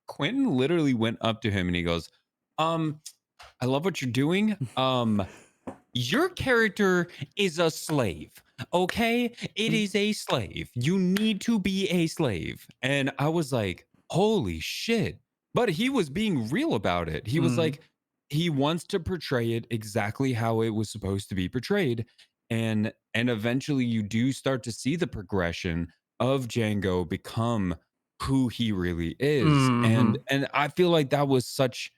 Quentin literally went up to him and he goes, I love what you're doing. Your character is a slave. Okay? It is a slave. You need to be a slave. And I was like, holy shit. But he was being real about it. He was like, he wants to portray it exactly how it was supposed to be portrayed. And eventually you do start to see the progression of Django become who he really is. And I feel like that was such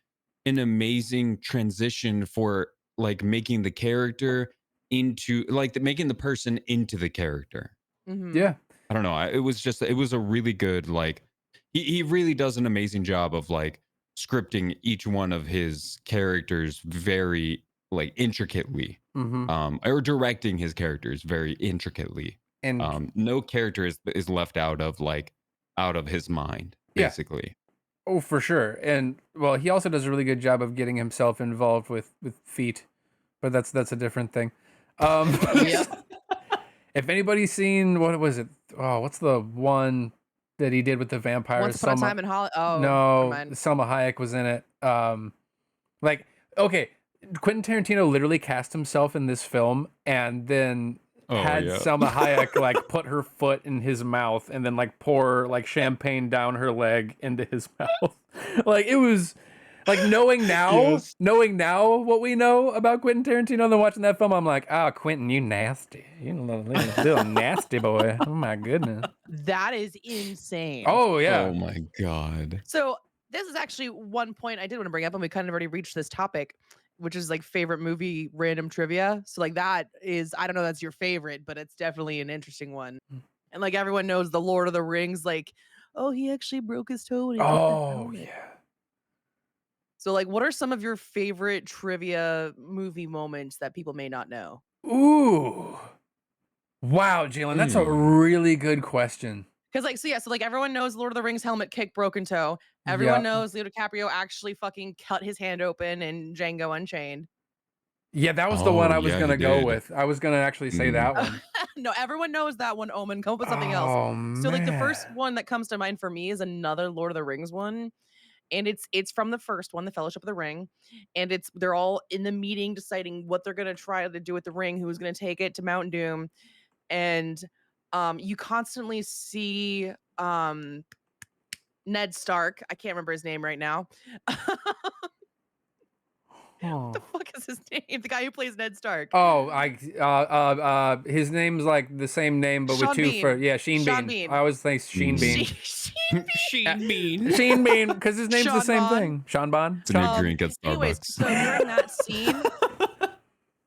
an amazing transition for like making the character into like making the person into the character. Yeah. I don't know. It was a really good, like, he really does an amazing job of like scripting each one of his characters very like intricately, or directing his characters very intricately. And no character is left out of his mind, basically. Oh, for sure. And well, he also does a really good job of getting himself involved with feet, but that's a different thing. Yep. If anybody's seen, what was it? Oh, what's the one that he did with the vampires? Once upon a time in Hollywood. Oh, no, never mind. Selma Hayek was in it. Like, okay, Quentin Tarantino literally cast himself in this film and then had Selma Hayek like put her foot in his mouth and then like pour like champagne down her leg into his mouth. Like, it was like knowing now what we know about Quentin Tarantino and then watching that film, I'm like, Quentin, you nasty. You little nasty boy. Oh my goodness. That is insane. Oh yeah. Oh my God. So this is actually one point I did want to bring up, and we kind of already reached this topic, which is like favorite movie random trivia. So like that is, I don't know, that's your favorite, but it's definitely an interesting one. And like everyone knows the Lord of the Rings, like, oh, he actually broke his toe. When he took that helmet. Yeah. So like, what are some of your favorite trivia movie moments that people may not know? Ooh. Wow, Jalen, that's a really good question. Because like, so like everyone knows Lord of the Rings helmet kick, broken toe. Everyone knows Leo DiCaprio actually fucking cut his hand open in Django Unchained. Yeah, that was the one I was going to go with. I was going to actually say that one. No, everyone knows that one, Omen. Come up with something else. So like the first one that comes to mind for me is another Lord of the Rings one. And it's from the first one, the Fellowship of the Ring. And they're all in the meeting deciding what they're going to try to do with the ring, who's going to take it to Mount Doom. And you constantly see Ned Stark. I can't remember his name right now. What the fuck is his name? The guy who plays Ned Stark. Oh, his name's like the same name, but Sean with two Bean. Sheen Sean Bean. Bean. I always think Sheen Bean. Sheen Bean. Sheen Bean, because his name's the Sean same Bond. thing. Sean Bond. It's a new drink at Starbucks. Anyways, so during that scene,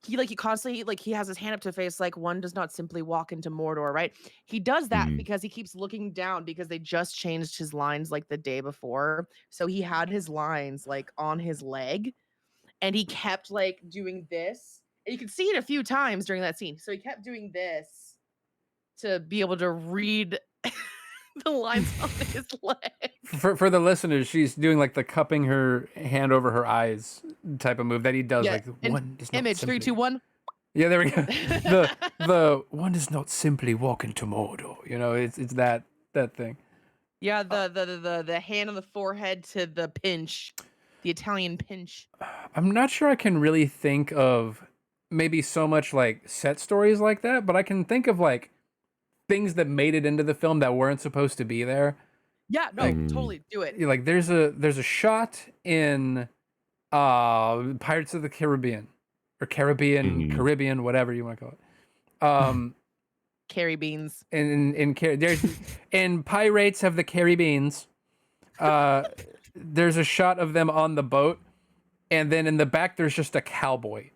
he constantly he has his hand up to his face, like one does not simply walk into Mordor, right? He does that Mhm. because he keeps looking down because they just changed his lines like the day before. So he had his lines like on his leg and he kept like doing this. And you can see it a few times during that scene. So he kept doing this to be able to read the lines on his leg. For the listeners, she's doing like the cupping her hand over her eyes type of move that he does. Yeah, Like and one does not image simply... 3, 2, 1. Yeah, there we go. The one does not simply walk into Mordor. You know, it's that thing. Yeah, the hand on the forehead to the pinch, the Italian pinch. I'm not sure I can really think of maybe so much like set stories like that, but I can think of like things that made it into the film that weren't supposed to be there. Yeah, no, totally do it. Like there's a shot in Pirates of the Caribbean or Caribbean, whatever you want to call it. Carry beans. There's in Pirates of the Caribbeans, there's a shot of them on the boat, and then in the back there's just a cowboy.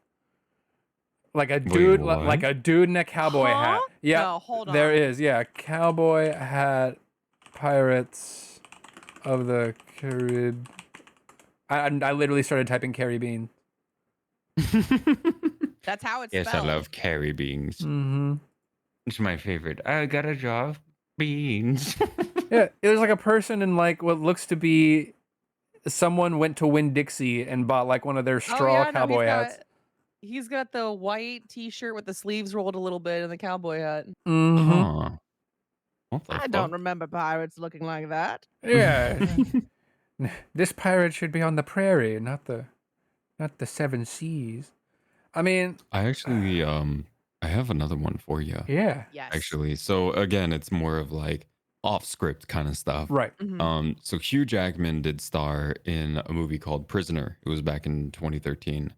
Like a dude, like a dude in a cowboy hat. Yeah, no, hold on. there is. Yeah, cowboy hat, Pirates of the Caribbean. I literally started typing Caribbean. That's how it's Yes, spelled. I love carry beans. Mm-hmm. It's my favorite. I got a job. Beans. Yeah, there's like a person in like what looks to be someone went to Winn-Dixie and bought like one of their straw cowboy hats. He's got the white t-shirt with the sleeves rolled a little bit and the cowboy hat. Mm-hmm. Huh. What the I fuck? don't remember pirates looking like that. Yeah. This pirate should be on the prairie, not the seven seas. I mean, I actually I have another one for you. yeah. Yes. Actually, so again, it's more of like off script kind of stuff. Right. Mhm. So Hugh Jackman did star in a movie called Prisoner. It was back in 2013.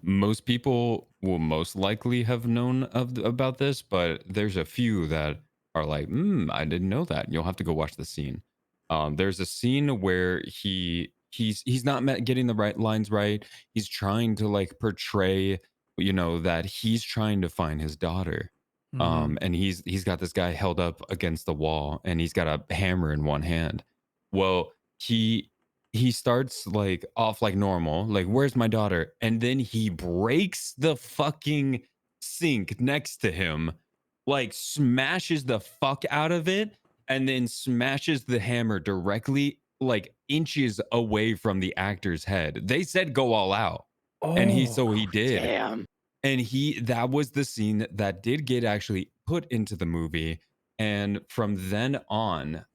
Most people will most likely have known about this, but there's a few that are like, I didn't know that. You'll have to go watch the scene. There's a scene where he's not getting the right lines right. He's trying to like portray, that he's trying to find his daughter. And he's got this guy held up against the wall and he's got a hammer in one hand. Well, he starts like off like normal, like, where's my daughter? And then he breaks the fucking sink next to him, like smashes the fuck out of it, and then smashes the hammer directly like inches away from the actor's head. They said go all out. And he did. Damn. And that was the scene that did get actually put into the movie. And from then on,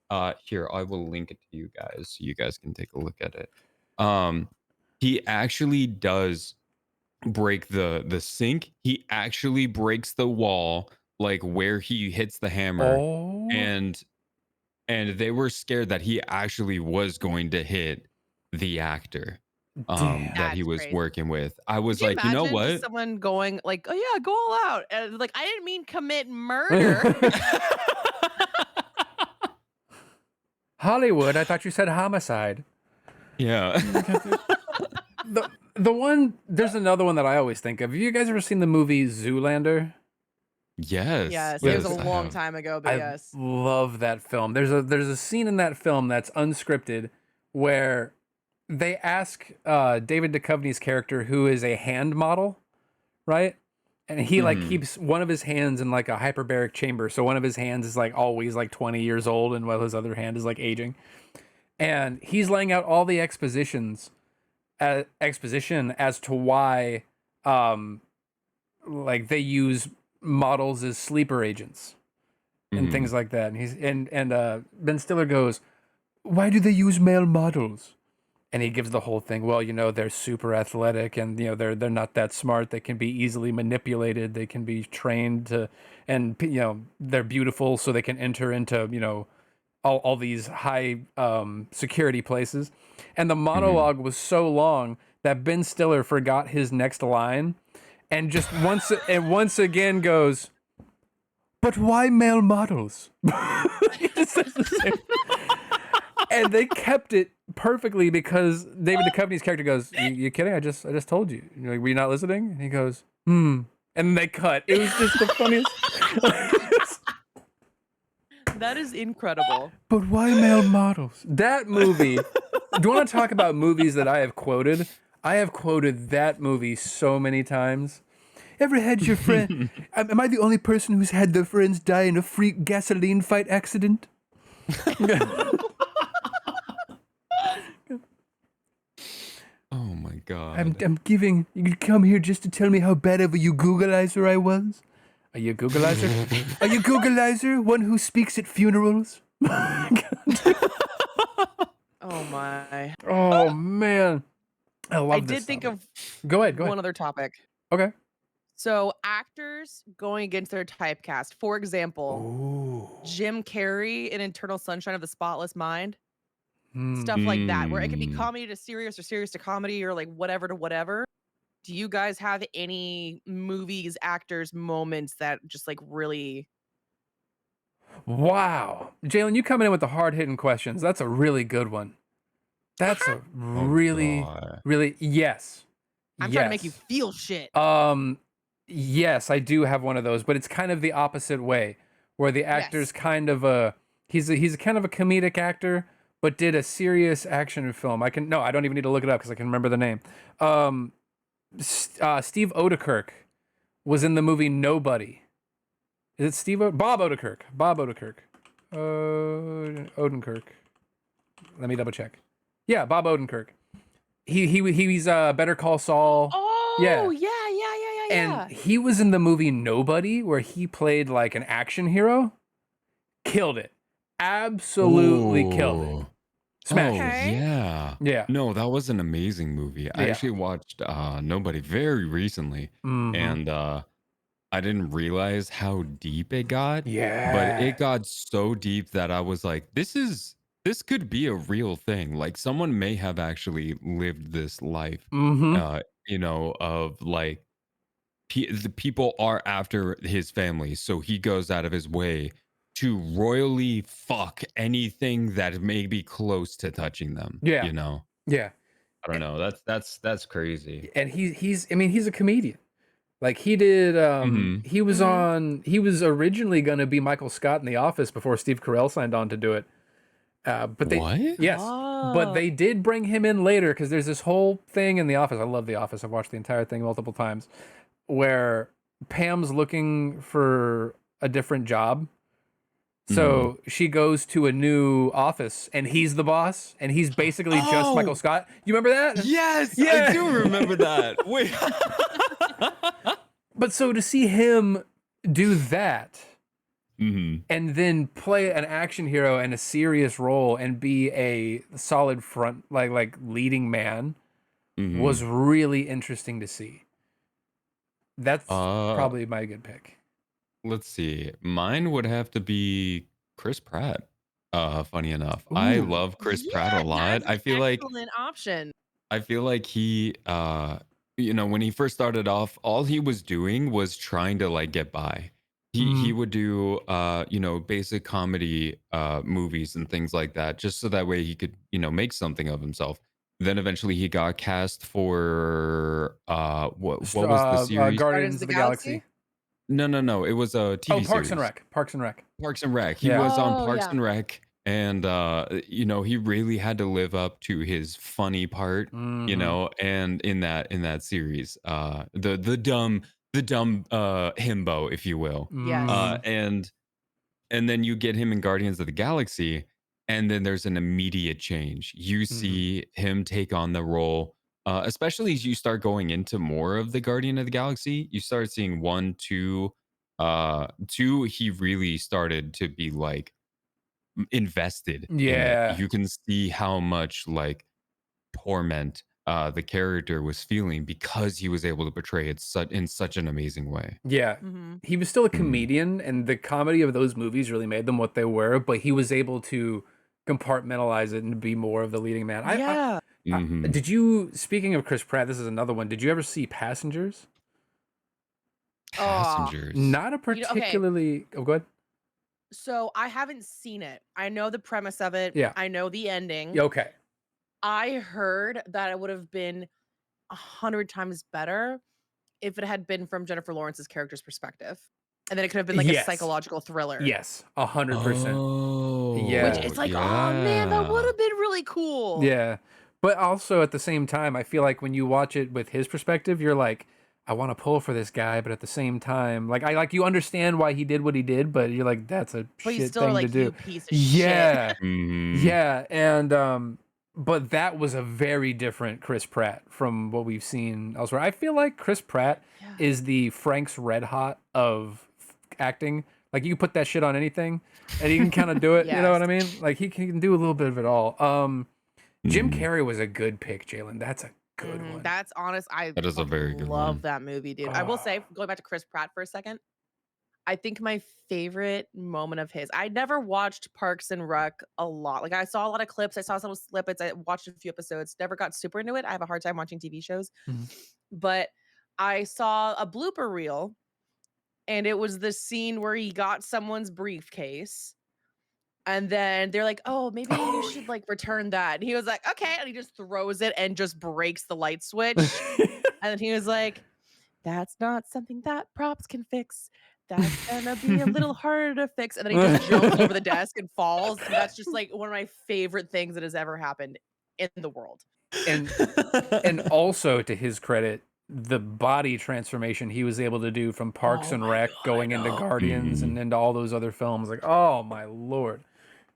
here, I will link it to you guys so you guys can take a look at it. He actually does break the sink. He actually breaks the wall, like where he hits the hammer. And they were scared that he actually was going to hit the actor that he That's was crazy. working with. I was Could you like, you know imagine what? just someone going like, oh yeah, go all out. And like, I didn't mean commit murder. Hollywood, I thought you said homicide. Yeah. The one, there's another one that I always think of. Have you guys ever seen the movie Zoolander? Yes. Yes, it was a I long have. time ago, but I yes. love that film. There's a scene in that film that's unscripted where they ask David Duchovny's character, who is a hand model, right? And he like keeps one of his hands in like a hyperbaric chamber. So one of his hands is like always like 20 years old, and while his other hand is like aging. And he's laying out all the exposition as to why like they use models as sleeper agents and things like that. And he's and Ben Stiller goes, "Why do they use male models?" And he gives the whole thing. Well, they're super athletic, and they're not that smart. They can be easily manipulated. They can be trained to, and they're beautiful, so they can enter into all these high security places. And the monologue was so long that Ben Stiller forgot his next line, and just once again goes, "But why male models?" He just says the same. And they kept it perfectly because David Duchovny's character goes, "You kidding? I just told you. You're like, were you not listening?" And he goes, "Hmm." And they cut. It was just the funniest. That is incredible. But why male models? That movie. Do you want to talk about movies that I have quoted? I have quoted that movie so many times. Ever had your friend? Am I the only person who's had their friends die in a freak gasoline fight accident? Oh my god. I'm giving. You come here just to tell me how bad of a you Googleizer I was. Are you a Googleizer? Are you a Googleizer? One who speaks at funerals? Oh my. Oh man, I love I this. did think topic. of Go ahead. one other topic. Okay. So actors going against their typecast. For example, Ooh. Jim Carrey in Eternal Sunshine of the Spotless Mind. Stuff Hmm. like that, where it could be Mm. comedy to serious or serious to comedy or like whatever to whatever. Do you guys have any movies, actors, moments that just like really? Wow, Jalen, you coming in with the hard hitting questions. That's a really good one. That's a really, God. really yes. I'm trying to make you feel shit. Yes, I do have one of those, but it's kind of the opposite way, where the actor's Yes. kind of he's a kind of a comedic actor, but did a serious action film. I don't even need to look it up because I can remember the name. Steve Odekirk was in the movie Nobody. Is it Bob Odenkirk? Bob Odenkirk. Odenkirk. Let me double check. Yeah, Bob Odenkirk. He's Better Call Saul. Oh yeah. yeah. And he was in the movie Nobody, where he played like an action hero. Killed it. Absolutely killed it. Ooh. Smash. Oh, Okay. yeah. Yeah. No, that was an amazing movie. I Yeah. actually watched Nobody very recently, Mhm. and I didn't realize how deep it got. Yeah. But it got so deep that I was like, this could be a real thing. Like someone may have actually lived this life, Mm-hmm. of like the people are after his family, so he goes out of his way to royally fuck anything that may be close to touching them. Yeah. Yeah. I don't know. That's crazy. And he's a comedian. Like he did Mhm. he was originally gonna be Michael Scott in The Office before Steve Carell signed on to do it. But they What? yes. But they did bring him in later because there's this whole thing in The Office. I love The Office. I've watched the entire thing multiple times, where Pam's looking for a different job. So she goes to a new office and he's the boss and he's basically just Michael Scott. You remember that? Yes, Yeah. I do remember that. Wait. But so to see him do that Mhm. and then play an action hero in a serious role and be a solid front like leading man Mhm. was really interesting to see. That's Uh, probably my good pick. Let's see. Mine would have to be Chris Pratt. Funny enough, I Ooh. love Chris Pratt a lot. That's I an feel like excellent option. he, when he first started off, all he was doing was trying to like get by. He would do basic comedy movies and things like that, just so that way he could make something of himself. Then eventually he got cast for what was the series? Guardians of the Galaxy. No. It was a TV Parks series. and Rec. Parks and Rec. Parks and Rec. He Yeah. was on Oh, Parks yeah. and Rec, and he really had to live up to his funny part, Mhm. and in that series, the dumb himbo, if you will, Yes. Mhm. and then you get him in Guardians of the Galaxy, and then there's an immediate change. You Mhm. see him take on the role. Especially as you start going into more of the Guardian of the Galaxy, you start seeing 1, 2, 2. He really started to be like invested in it. Yeah. You can see how much like torment the character was feeling because he was able to portray it in such an amazing way. Yeah. Mm-hmm. He was still a Mhm. comedian, and the comedy of those movies really made them what they were, but he was able to compartmentalize it and be more of the leading man. Yeah. Mhm. Speaking of Chris Pratt, this is another one. Did you ever see Passengers? Passengers. Not a You know, okay. particularly. Oh, go ahead. So I haven't seen it. I know the premise of it. Yeah. I know the ending. Okay. I heard that it would have been 100 times better if it had been from Jennifer Lawrence's character's perspective. And then it could have been like a Yes. psychological thriller. Yes, 100%. Oh, Yeah. Which it's like, oh man, that would have been really cool. Yeah. But also at the same time, I feel like when you watch it with his perspective, you're like, I want to pull for this guy, but at the same time, like you understand why he did what he did, but you're like, that's a But you shit still thing are like, to do. you piece of Yeah. Mhm. Yeah. And but that was a very different Chris Pratt from what we've seen elsewhere. I feel like Chris Pratt shit. Yeah. is the Frank's Red Hot of acting. Like you can put that shit on anything and he can kind of do it. You know what I mean? Like he can do a little bit of it all. Jim Mhm. Carrey was a good pick, Jalen. That's a good one. That's honest. I That is a very good love one. that movie, dude. I will say, going back to Chris Pratt for a second, I think my favorite moment of his, I never watched Parks and Rec a lot. Like I saw a lot of clips, I saw some snippets, I watched a few episodes, never got super into it. I have a hard time watching TV shows. Mhm. But I saw a blooper reel, and it was the scene where he got someone's briefcase. And then they're like, oh, maybe you should like return that. And he was like, okay. And he just throws it and just breaks the light switch. And then he was like, that's not something that props can fix. That's gonna be a little harder to fix. And then he just jumps over the desk and falls. And that's just like one of my favorite things that has ever happened in the world. and also to his credit, the body transformation he was able to do from Parks Oh and my Rec God, going I into know. Guardians and into all those other films, like, oh my lord.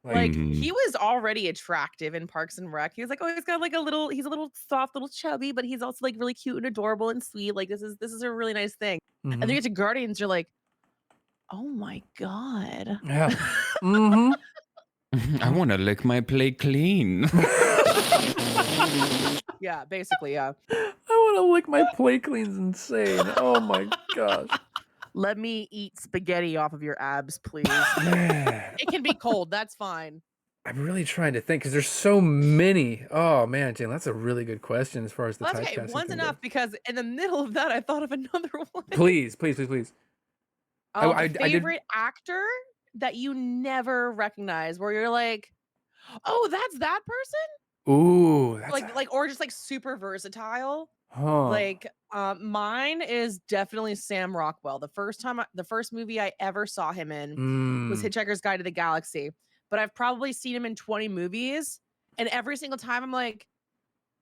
Like Mhm. he was already attractive in Parks and Rec. He was like, oh, he's got like he's a little soft, little chubby, but he's also like really cute and adorable and sweet. Like this is a really nice thing. And then Mhm. you get to Guardians, you're like, oh my God. Yeah. Mm-hmm. I want to lick my plate clean. Yeah, basically, yeah. I want to lick my plate clean's insane. Oh my gosh. Let me eat spaghetti off of your abs, please. Man, It can be cold. That's fine. I'm really trying to think because there's so many. Oh man, Jane, that's a really good question as far as the Well, that's okay. typecasting One's thing enough goes. because in the middle of that, I thought of another one. Please. I did- Favorite actor that you never recognize, where you're like, oh, that's that person? Ooh, that's Like, or just like super versatile. huh. Like, mine is definitely Sam Rockwell. The first movie I ever saw him in was Mm. Hitchhiker's Guide to the Galaxy. But I've probably seen him in 20 movies, and every single time I'm like,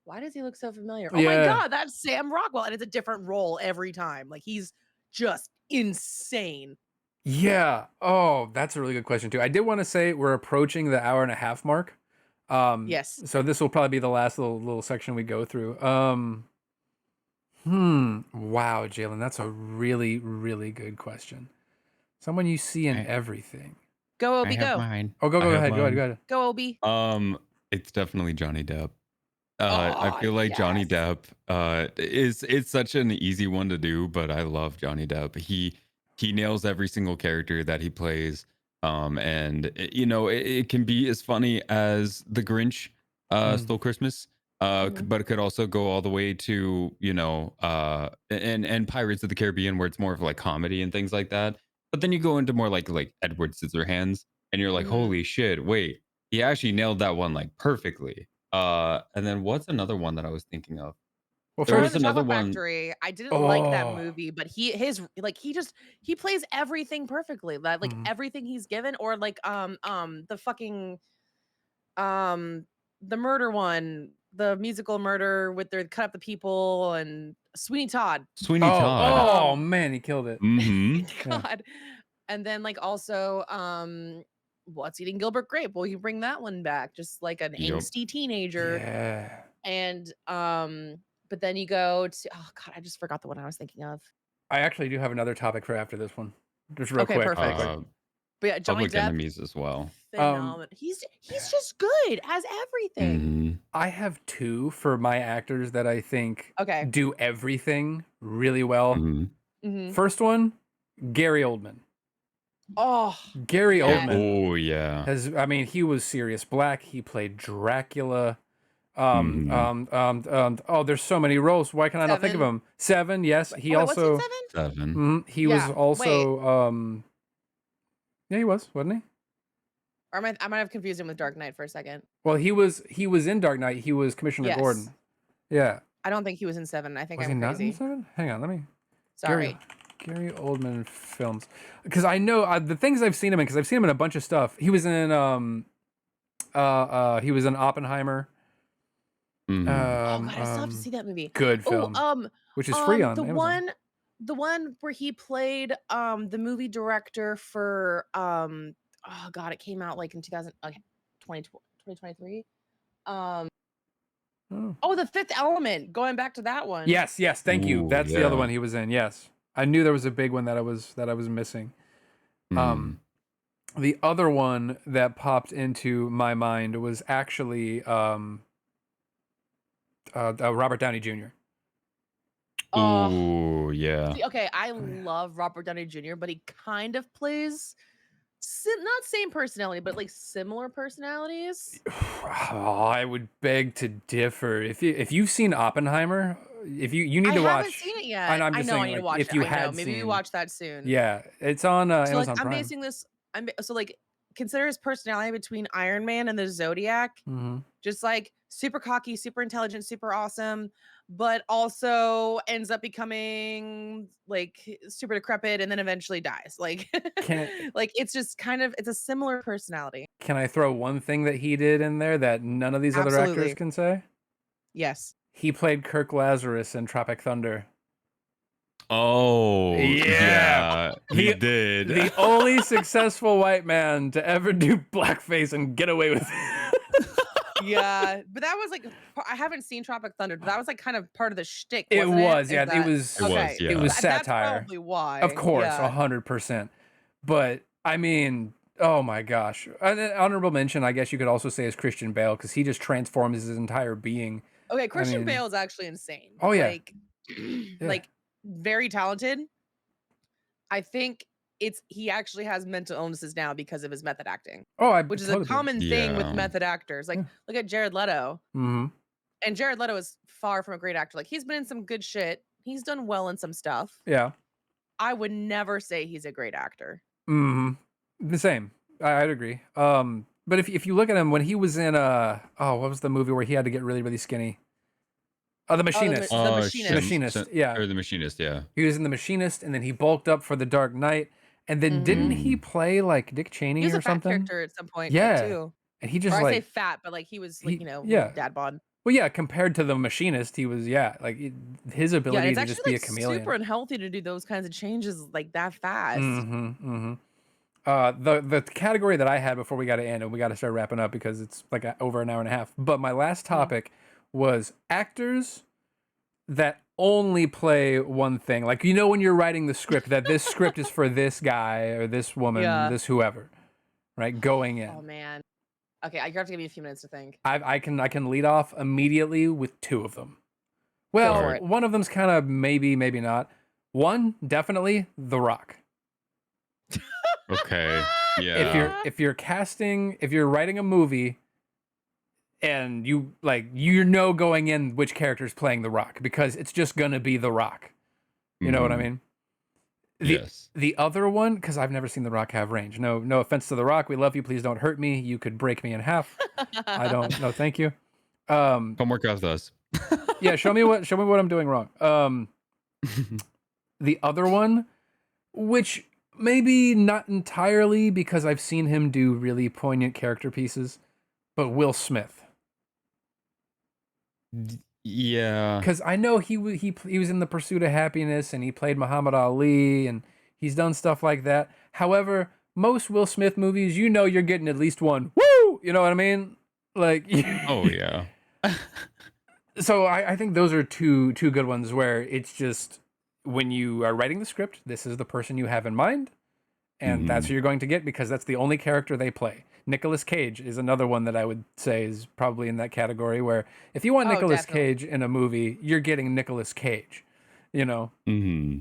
why does he look so familiar? Oh my Yeah. God, that's Sam Rockwell. And it's a different role every time. Like he's just insane. Yeah. Oh, that's a really good question too. I did want to say we're approaching the hour and a half mark. Yes. So this will probably be the last little section we go through. Wow, Jalen, that's a really, really good question. Someone you see in I- everything. Go, I Obi, have go. mine. Oh, go I have ahead. Go ahead. mine. Go ahead. Go, Obi. It's definitely Johnny Depp. I Oh, feel like Johnny yes. Depp it's such an easy one to do, but I love Johnny Depp. He nails every single character that he plays. And it can be as funny as The Grinch Stole Christmas. Mhm. But it could also go all the way to, and Pirates of the Caribbean, where it's more of like comedy and things like that. But then you go into more like Edward Scissorhands, and you're like, Mhm. holy shit, wait, he actually nailed that one like perfectly. And then what's another one that I was thinking of? Well, There Charlie was and the another Chocolate one. Factory. I didn't like that Oh. movie, but he plays everything perfectly. That like Mhm. everything he's given, or like the fucking the murder one, the musical murder with their cut up the people and Sweeney Todd. Sweeney Todd. Oh man, he killed it. Mm-hmm. Yeah. God. And then like also What's Eating Gilbert Grape? Well, you bring that one back, just like an Yep. angsty teenager. Yeah. And but then you go to, oh God, I just forgot the one I was thinking of. I actually do have another topic for after this one. Just real Okay, quick. perfect. But yeah, Johnny Public Depp, Enemies as well. phenomenal. He's just good as everything. Mhm. I have two for my actors that I think Okay. do everything really well. Mhm. Mhm. First one, Gary Oldman. Oh, Gary Yes. Oldman Oh yeah. he was Sirius Black. He played Dracula. Mhm. Oh, there's so many roles. Why can I not think of Seven. him? Seven, yes. He wait, what's also it, Seven? Seven. he was Yeah, also Yeah, he was, wasn't he? Or I might have confused him with Dark Knight for a second. Well, he was in Dark Knight. He was Commissioner Yes. Gordon. Yeah. I don't think he was in 7. I think Was he I'm not crazy. in 7? Hang on, let me. Sorry. Gary Oldman films. Because I know the things I've seen him in. Because I've seen him in a bunch of stuff. He was in he was in Oppenheimer. Mhm. Oh god, I still have to see that movie. Good film. Oh, which is free on the Amazon. one where he played the movie director for oh god, it came out like in 2023. The Fifth Element. Going back to that one. Yes, thank you. Ooh, That's the other yeah. one he was in. Yes. I knew there was a big one that I was missing. Mhm. The other one that popped into my mind was actually Robert Downey Jr. Oh, Ooh, yeah. see, okay, I love Robert Downey Jr., but he kind of plays not same personality, but like similar personalities. Oh, I would beg to differ. If you've seen Oppenheimer, if you need I to haven't watch. seen it yet. And I'm I just know I saying, need to like, watch if it. you I know. had Maybe we seen- watch that soon. Yeah, it's on So Amazon like I'm Prime. basing this. So like consider his personality between Iron Man and the Zodiac. Mhm. Just like super cocky, super intelligent, super awesome, but also ends up becoming like super decrepit and then eventually dies. Like, Can like it's just kind of it's a similar personality. Can I throw one thing that he did in there that none of these other actors Absolutely. can say? Yes. He played Kirk Lazarus in Tropic Thunder. Oh, Yeah. yeah. He The- did. The only successful white man to ever do blackface and get away with it. Yeah, but that was like I haven't seen Tropic Thunder, but that was like kind of part of the shtick. It Wasn't was, it? yeah. Is It that- was. It was, okay. yeah. It was That's satire. probably why. Of course, Yeah. 100%. But I mean, oh my gosh. An honorable mention, I guess you could also say, is Christian Bale, because he just transforms his entire being. Okay, Christian mean- Bale is actually insane. Oh, yeah. Like, like very talented. I think he actually has mental illnesses now because of his method acting, Oh, which is a common thing with Yeah. method actors. Like, Yeah. look at Jared Leto. Hmm. And Jared Leto is far from a great actor. Like, he's been in some good shit. He's done well in some stuff. Yeah. I would never say he's a great actor. Hmm. The same. I'd agree. But if you look at him when he was in what was the movie where he had to get really, really skinny? The Machinist. The Machinist. The Machinist, yeah. Or the Machinist, yeah. He was in The Machinist, and then he bulked up for The Dark Knight, and then didn't he play like Dick Cheney He was or a fat something? character at some point, Yeah. too. And he just Or I say like, fat, but like he was like, he- yeah, dad bod. well, yeah, compared to The Machinist, he was, like his Yeah, ability it's to actually just be a like chameleon. super unhealthy to do those kinds of changes like that fast. Mm-hmm. The category that I had before we got to end, and we got to start wrapping up because it's like over an hour and a half. But my last topic was actors that only play one thing. Like, when you're writing the script, that this script is for this guy or this woman, Yeah. this whoever, right? Going in. Oh man. Okay, you have to give me a few minutes to think. I can lead off immediately with two of them. for Well, it. one of them's kind of maybe not. One, definitely The Rock. Okay. Yeah. If you're writing a movie and you going in which character's playing The Rock, because it's just gonna be The Rock. You know what I Mhm. mean? Yes. The other one, because I've never seen The Rock have range. No offense to The Rock. We love you. Please don't hurt me. You could break me in half. I don't. No, thank you. Come work out with us. Yeah, show me what I'm doing wrong. The other one, which maybe not entirely because I've seen him do really poignant character pieces, but Will Smith. Yeah. Because I know he was in The Pursuit of Happiness and he played Muhammad Ali and he's done stuff like that. However, most Will Smith movies, you're getting at least one. Woo! You know what I mean? Like. Oh yeah. So I think those are two good ones where it's just when you are writing the script, this is the person you have in mind, and that's who you're going to get because that's the only character they play. Nicolas Cage is another one that I would say is probably in that category where if you want Nicolas definitely. Cage in a movie, you're getting Nicolas Cage, Hmm.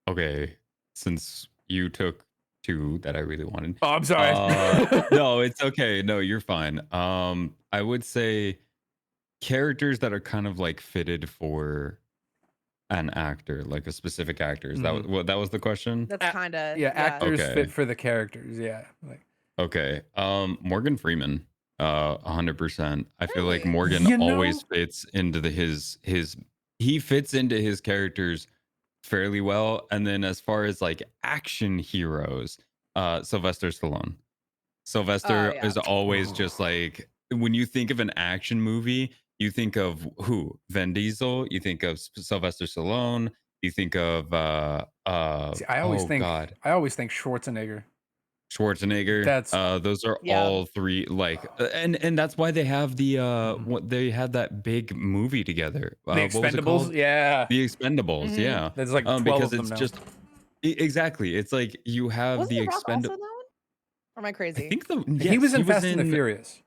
Okay. Since you took two that I really wanted. Oh, I'm sorry. No, it's okay. No, you're fine. I would say characters that are kind of like fitted for an actor, like a specific actor? Is that Mhm. what that was the question? That's kind of Yeah, actors Okay. fit for the characters. Yeah. Like, Okay. Morgan Freeman. 100%. I feel like Really? Morgan You always know- fits into his he fits into his characters fairly well. And then as far as like action heroes, Sylvester Stallone. Sylvester yeah. is always just like when you think of an action movie, you think of who? Vin Diesel, you think of Sylvester Stallone, you think of see, I always oh think god, Schwarzenegger. Schwarzenegger. That's- Those are Yeah. all three like and that's why they have the Mhm. what they had that big movie together. The What was it Expendables. called? Yeah. The Expendables, Mhm. yeah. There's like 12 Because of them it's now. just exactly. It's like you have Wasn't the The Rock also in Expendables. that one? Or am I I crazy? think the He was yes, in Fast and the Furious.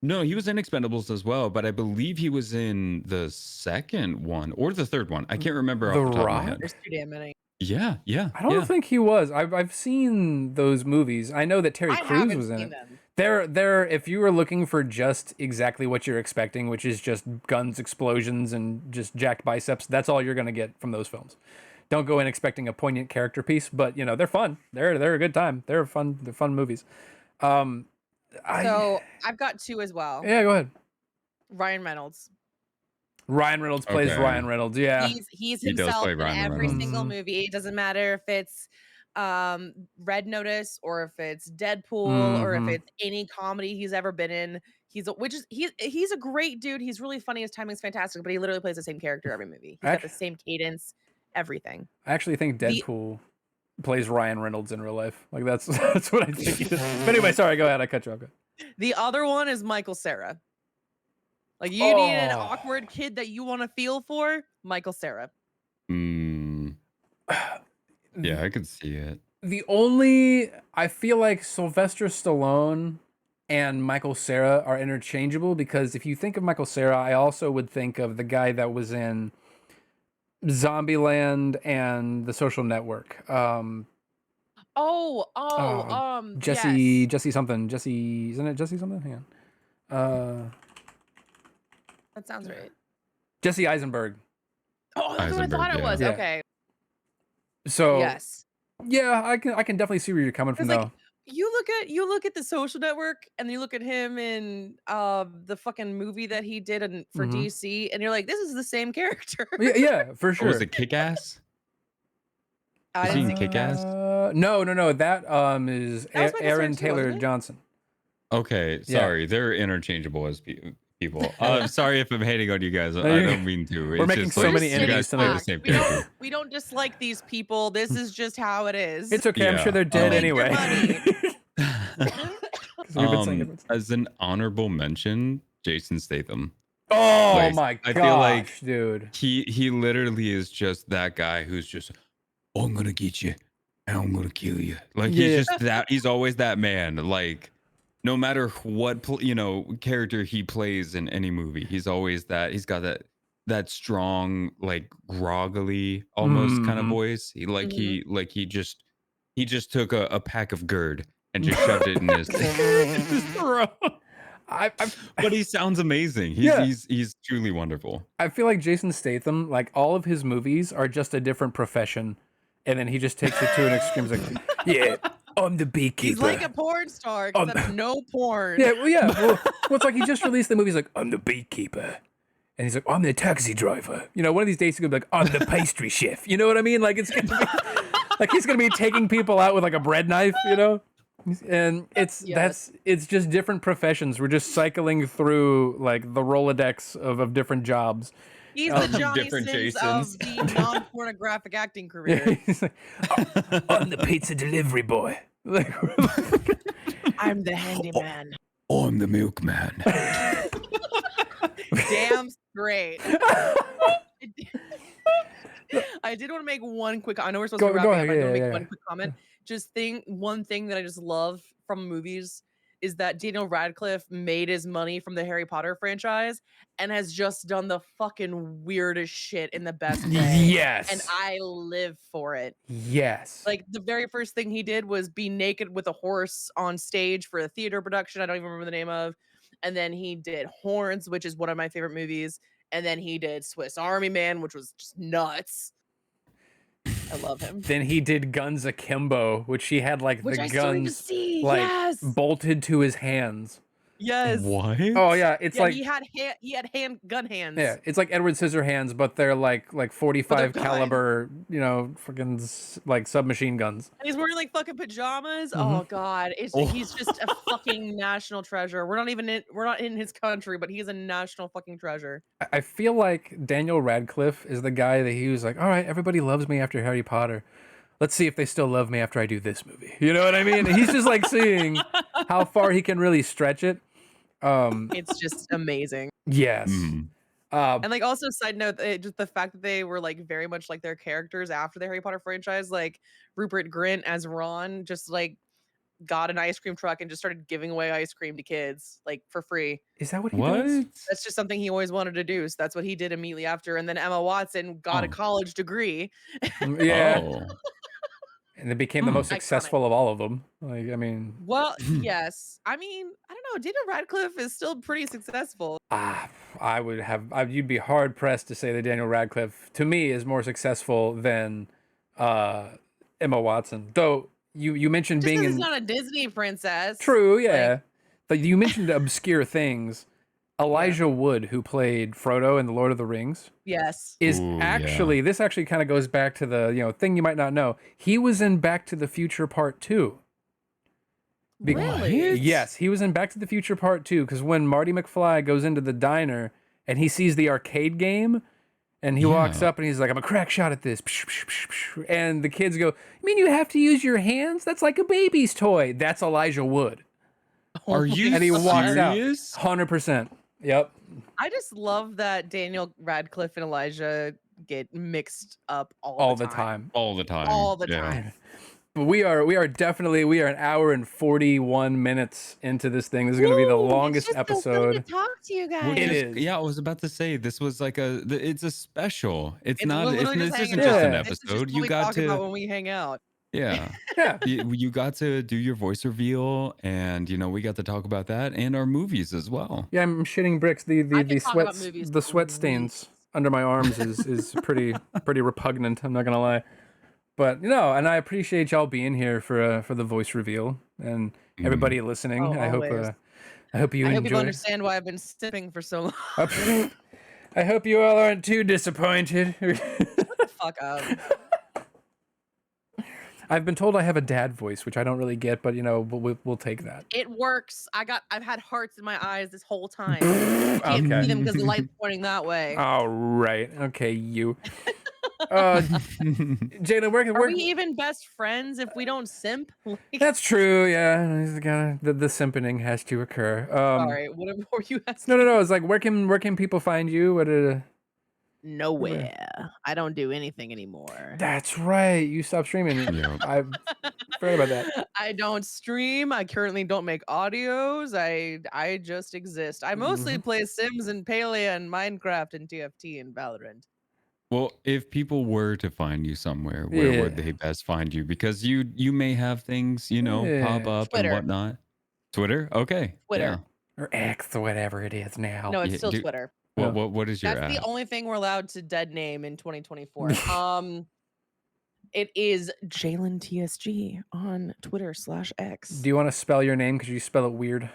No, he was in Expendables as well, but I believe he was in the second one or the third one. I can't remember The off the top of my Rock? head. There's too damn many. Yeah, I don't think he was. I've seen those movies. I know that Terry I Crews haven't was in seen it. them. They're if you were looking for just exactly what you're expecting, which is just guns, explosions, and just jacked biceps, that's all you're gonna get from those films. Don't go in expecting a poignant character piece, but you know they're fun. They're a good time. They're fun. They're fun movies. So I've got two as well. Yeah, go ahead. Ryan Reynolds. Ryan Reynolds plays Okay. Ryan Reynolds. Yeah. He's He does himself play in Ryan every Reynolds. single Mhm. movie. It doesn't matter if it's Red Notice or if it's Deadpool or if Mhm. it's any comedy he's ever been in. He's a great dude. He's really funny. His timing's fantastic, but he literally plays the same character every movie. He's got the same cadence, everything. I actually think The- Deadpool plays Ryan Reynolds in real life. Like that's that's what I think. He does. But anyway, sorry. Go ahead. I cut you off. Go ahead. The other one is Michael Cera. Like you need an Oh. awkward kid that you want to feel for, Michael Cera. Mm, yeah, I could see it. I feel like Sylvester Stallone and Michael Cera are interchangeable because if you think of Michael Cera, I also would think of the guy that was in Zombieland and The Social Network. Jesse something. Jesse, isn't it Jesse something? Hang on. That sounds right. Jesse Eisenberg. Oh, that's what I thought Eisenberg, it yeah. was. Yeah. Okay. So Yes. yeah, I can definitely see where you're coming from It's though. like you look at The Social Network and you look at him in the fucking movie that he did for Mhm. DC and you're like, this is the same character. Yeah, for Oh, sure. was it Kick-Ass? I Is didn't he see in Kick-Ass. Kick-Ass? No. That is That was Michael Aaron Cera too, wasn't Taylor it? Johnson. Okay, Yeah. sorry. They're interchangeable as people. I'm sorry if I'm hating on you guys. I you're don't mean to. We're It's making just so like, many you enemies guys play tonight. the same We don't character. we don't dislike these people. This is just how it is. It's okay. I'm Yeah. sure they're dead Make your anyway. money. 'Cause we've been saying it. As an honorable mention, Jason Statham. Oh Like, my I gosh, feel like dude. he literally is just that guy who's just, oh, I'm gonna get you and I'm gonna kill you. Like Yeah. he's just that. He's always that man. Like no matter what character he plays in any movie, he's always that. He's got that strong, like groggly almost kind of Mhm. voice. He just took a pack of GERD and just shoved it in his throat. I But he sounds amazing. Yeah. He's truly wonderful. I feel like Jason Statham, like all of his movies are just a different profession, and then he just takes it to an extreme. He's like, yeah, I'm the beekeeper. He's like a porn star, except no porn. Yeah, well, it's like he just released the movie. He's like, I'm the beekeeper. And he's like, I'm the taxi driver. You know, one of these days he's gonna be like, I'm the pastry chef. You know what I mean? Like it's gonna be like he's gonna be taking people out with like a bread knife, you know? And it's just different professions. We're just cycling through like the Rolodex of different jobs. He's the Johnny Different Sins Jasons. of the non-pornographic acting Yeah, career. he's like, I'm the pizza delivery boy. Like, I'm the handyman. I'm the milkman. Damn straight. I did want to make one quick. I know we're supposed to be Go wrapping ahead, up. I do want to yeah, make one quick comment. One thing that I just love from movies is that Daniel Radcliffe made his money from the Harry Potter franchise and has just done the fucking weirdest shit in the best way. yes. And I live for it. yes. Like the very first thing he did was be naked with a horse on stage for a theater production I don't even remember the name of. And then he did Horns, which is one of my favorite movies. and then he did Swiss Army Man, which was just nuts. I love him. Then he did Guns Akimbo, which he had like Which the I still need to guns see. like Yes. bolted to his hands. Yes. What? Oh yeah, it's Yeah, like he had gun hands. yeah, it's like Edward Scissorhands, but they're like 45 guns. caliber, you know, fucking like submachine guns. And he's wearing like fucking pajamas. Mhm. Oh god, he's just a fucking national treasure. We're not in his country, but he's a national fucking treasure. I feel like Daniel Radcliffe is the guy that he was like, all right, everybody loves me after Harry Potter. Let's see if they still love me after I do this movie. You know what I mean? He's just like seeing how far he can really stretch it. It's just amazing. Yes. Mm. And like also side note, just the fact that they were like very much like their characters after the Harry Potter franchise, like Rupert Grint as Ron just like got an ice cream truck and just started giving away ice cream to kids like for free. Is that what he What? does? That's just something he always wanted to do. So that's what he did immediately after. And then Emma Watson got a Oh. college degree. Yeah. Oh. And it became the most Iconic. successful of all of them. Like, I mean, Well, yes. I mean, I don't know. Daniel Radcliffe is still pretty successful. you'd be hard pressed to say that Daniel Radcliffe, to me, is more successful than Emma Watson. Though you mentioned Just being because in he's not a Disney princess. true, yeah. But you mentioned obscure things. Elijah Wood, who played Frodo in The Lord of the Rings, Yes. is Ooh, actually this actually kind of goes back to the thing you might not know. He was in Back to the Future Part 2. Really? Yes, he was in Back to the Future Part 2 because when Marty McFly goes into the diner and he sees the arcade game and he walks Yeah. up and he's like, I'm a crack shot at this. And the kids go, you mean you have to use your hands? That's like a baby's toy. That's Elijah Wood. Are you And he walks out. serious? 100%. Yep. I just love that Daniel Radcliffe and Elijah get mixed up All the time. All the time. All the Yeah. time. But we are an hour and 41 minutes into this thing. This is going to be the Woo, longest it's just so episode. good to talk to you guys. Well, It just- is. Yeah, I was about to say this was like it's a special. It's We're not. literally This just isn't hanging just out. an Yeah. This is just episode. what You we got talk about to. when we hang out. Yeah. Yeah. You got to do your voice reveal, and we got to talk about that and our movies as well. Yeah, I'm shitting bricks. The I could talk about sweat movies the for sweat stains under my arms is pretty repugnant. I'm not gonna lie, but and I appreciate y'all being here for the voice reveal and everybody listening. Oh, I hope always. I hope you I hope people enjoy. understand why I've been sipping for so long. I hope you all aren't too disappointed. Fuck up. I've been told I have a dad voice, which I don't really get, but we'll take that. It works. I've had hearts in my eyes this whole time. You can't Okay. see them because the light's pointing that way. All right. Okay, you. Jalen, where Are we even best friends if we don't simp? Like, That's true. Yeah, the simping has to occur. sorry, what were you asking? No. It's like where can people find you? Nowhere. I don't do anything anymore. That's right. You stopped streaming. Yeah. I forgot about that. I don't stream. I currently don't make audios. I just exist. I mostly play Sims and Palea and Minecraft and TFT and Valorant. Well, if people were to find you somewhere, where would Yeah. they best find you? Because you may have things, pop Yeah. up Twitter. and whatnot. Twitter? Okay. Twitter. Or X, or whatever it is now. No, it's Yeah, still dude, Twitter. Yeah. Yeah. What is your That's the app? only thing we're allowed to dead name in 2024. It is JalynTSG on Twitter/X. Do you want to spell your name because you spell it weird?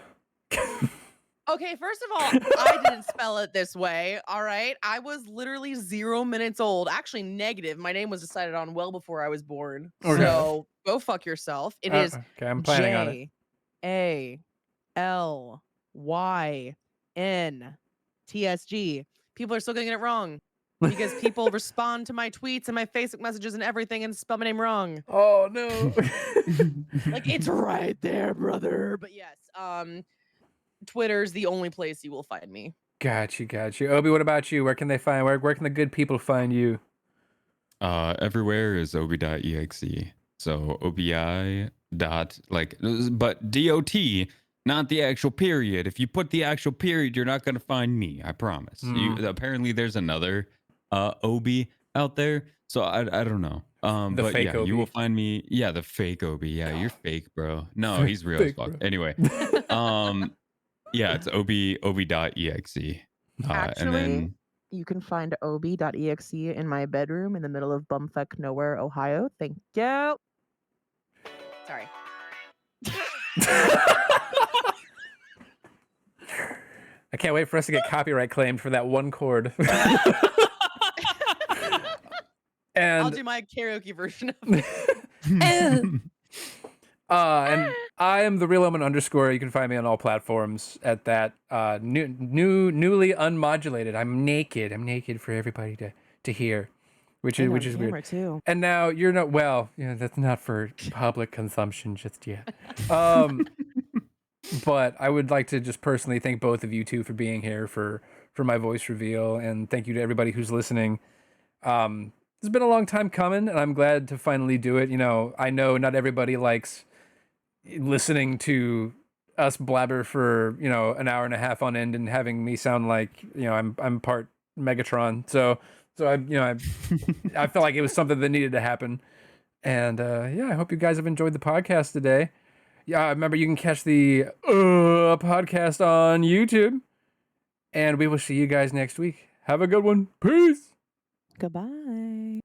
Okay, first of all, I didn't spell it this way. All right. I was literally 0 minutes old. Actually, negative. My name was decided on well before I was born. Okay. So go fuck yourself. It is Okay, I'm planning on it. JALYNTSG. People are still getting it wrong because people respond to my tweets and my Facebook messages and everything and spell my name wrong. Oh no. Like it's right there, brother. But yes, Twitter's the only place you will find me. Got you. Obi, what about you? Where can they find? Where can the good people find you? Everywhere is obi.exe. So obi dot but dot, not the actual period. If you put the actual period, you're not gonna find me. I promise. Apparently there's another obi out there. So I don't know. The But fake yeah, you Obi. will find me. Yeah, the fake obi. Yeah, you're fake, bro. No, he's real as Fake, fuck. bro. Anyway, yeah, it's obi.exe. And Actually, then You can find obi.exe in my bedroom in the middle of bumfuck nowhere, Ohio. Thank you. Sorry. I can't wait for us to get copyright claimed for that one chord. I'll And do my karaoke version of and I am the real Omen _. You can find me on all platforms at that. Newly unmodulated. I'm naked for everybody to hear, which is weird. Too. And now you're not that's not for public consumption just yet. But I would like to just personally thank both of you two for being here for my voice reveal, and thank you to everybody who's listening. It's been a long time coming, and I'm glad to finally do it. You know, I know not everybody likes listening to us blabber for, an hour and a half on end and having me sound like, I'm part Megatron. So I felt like it was something that needed to happen. And I hope you guys have enjoyed the podcast today. Yeah, remember you can catch the podcast on YouTube, and we will see you guys next week. Have a good one. Peace. Goodbye.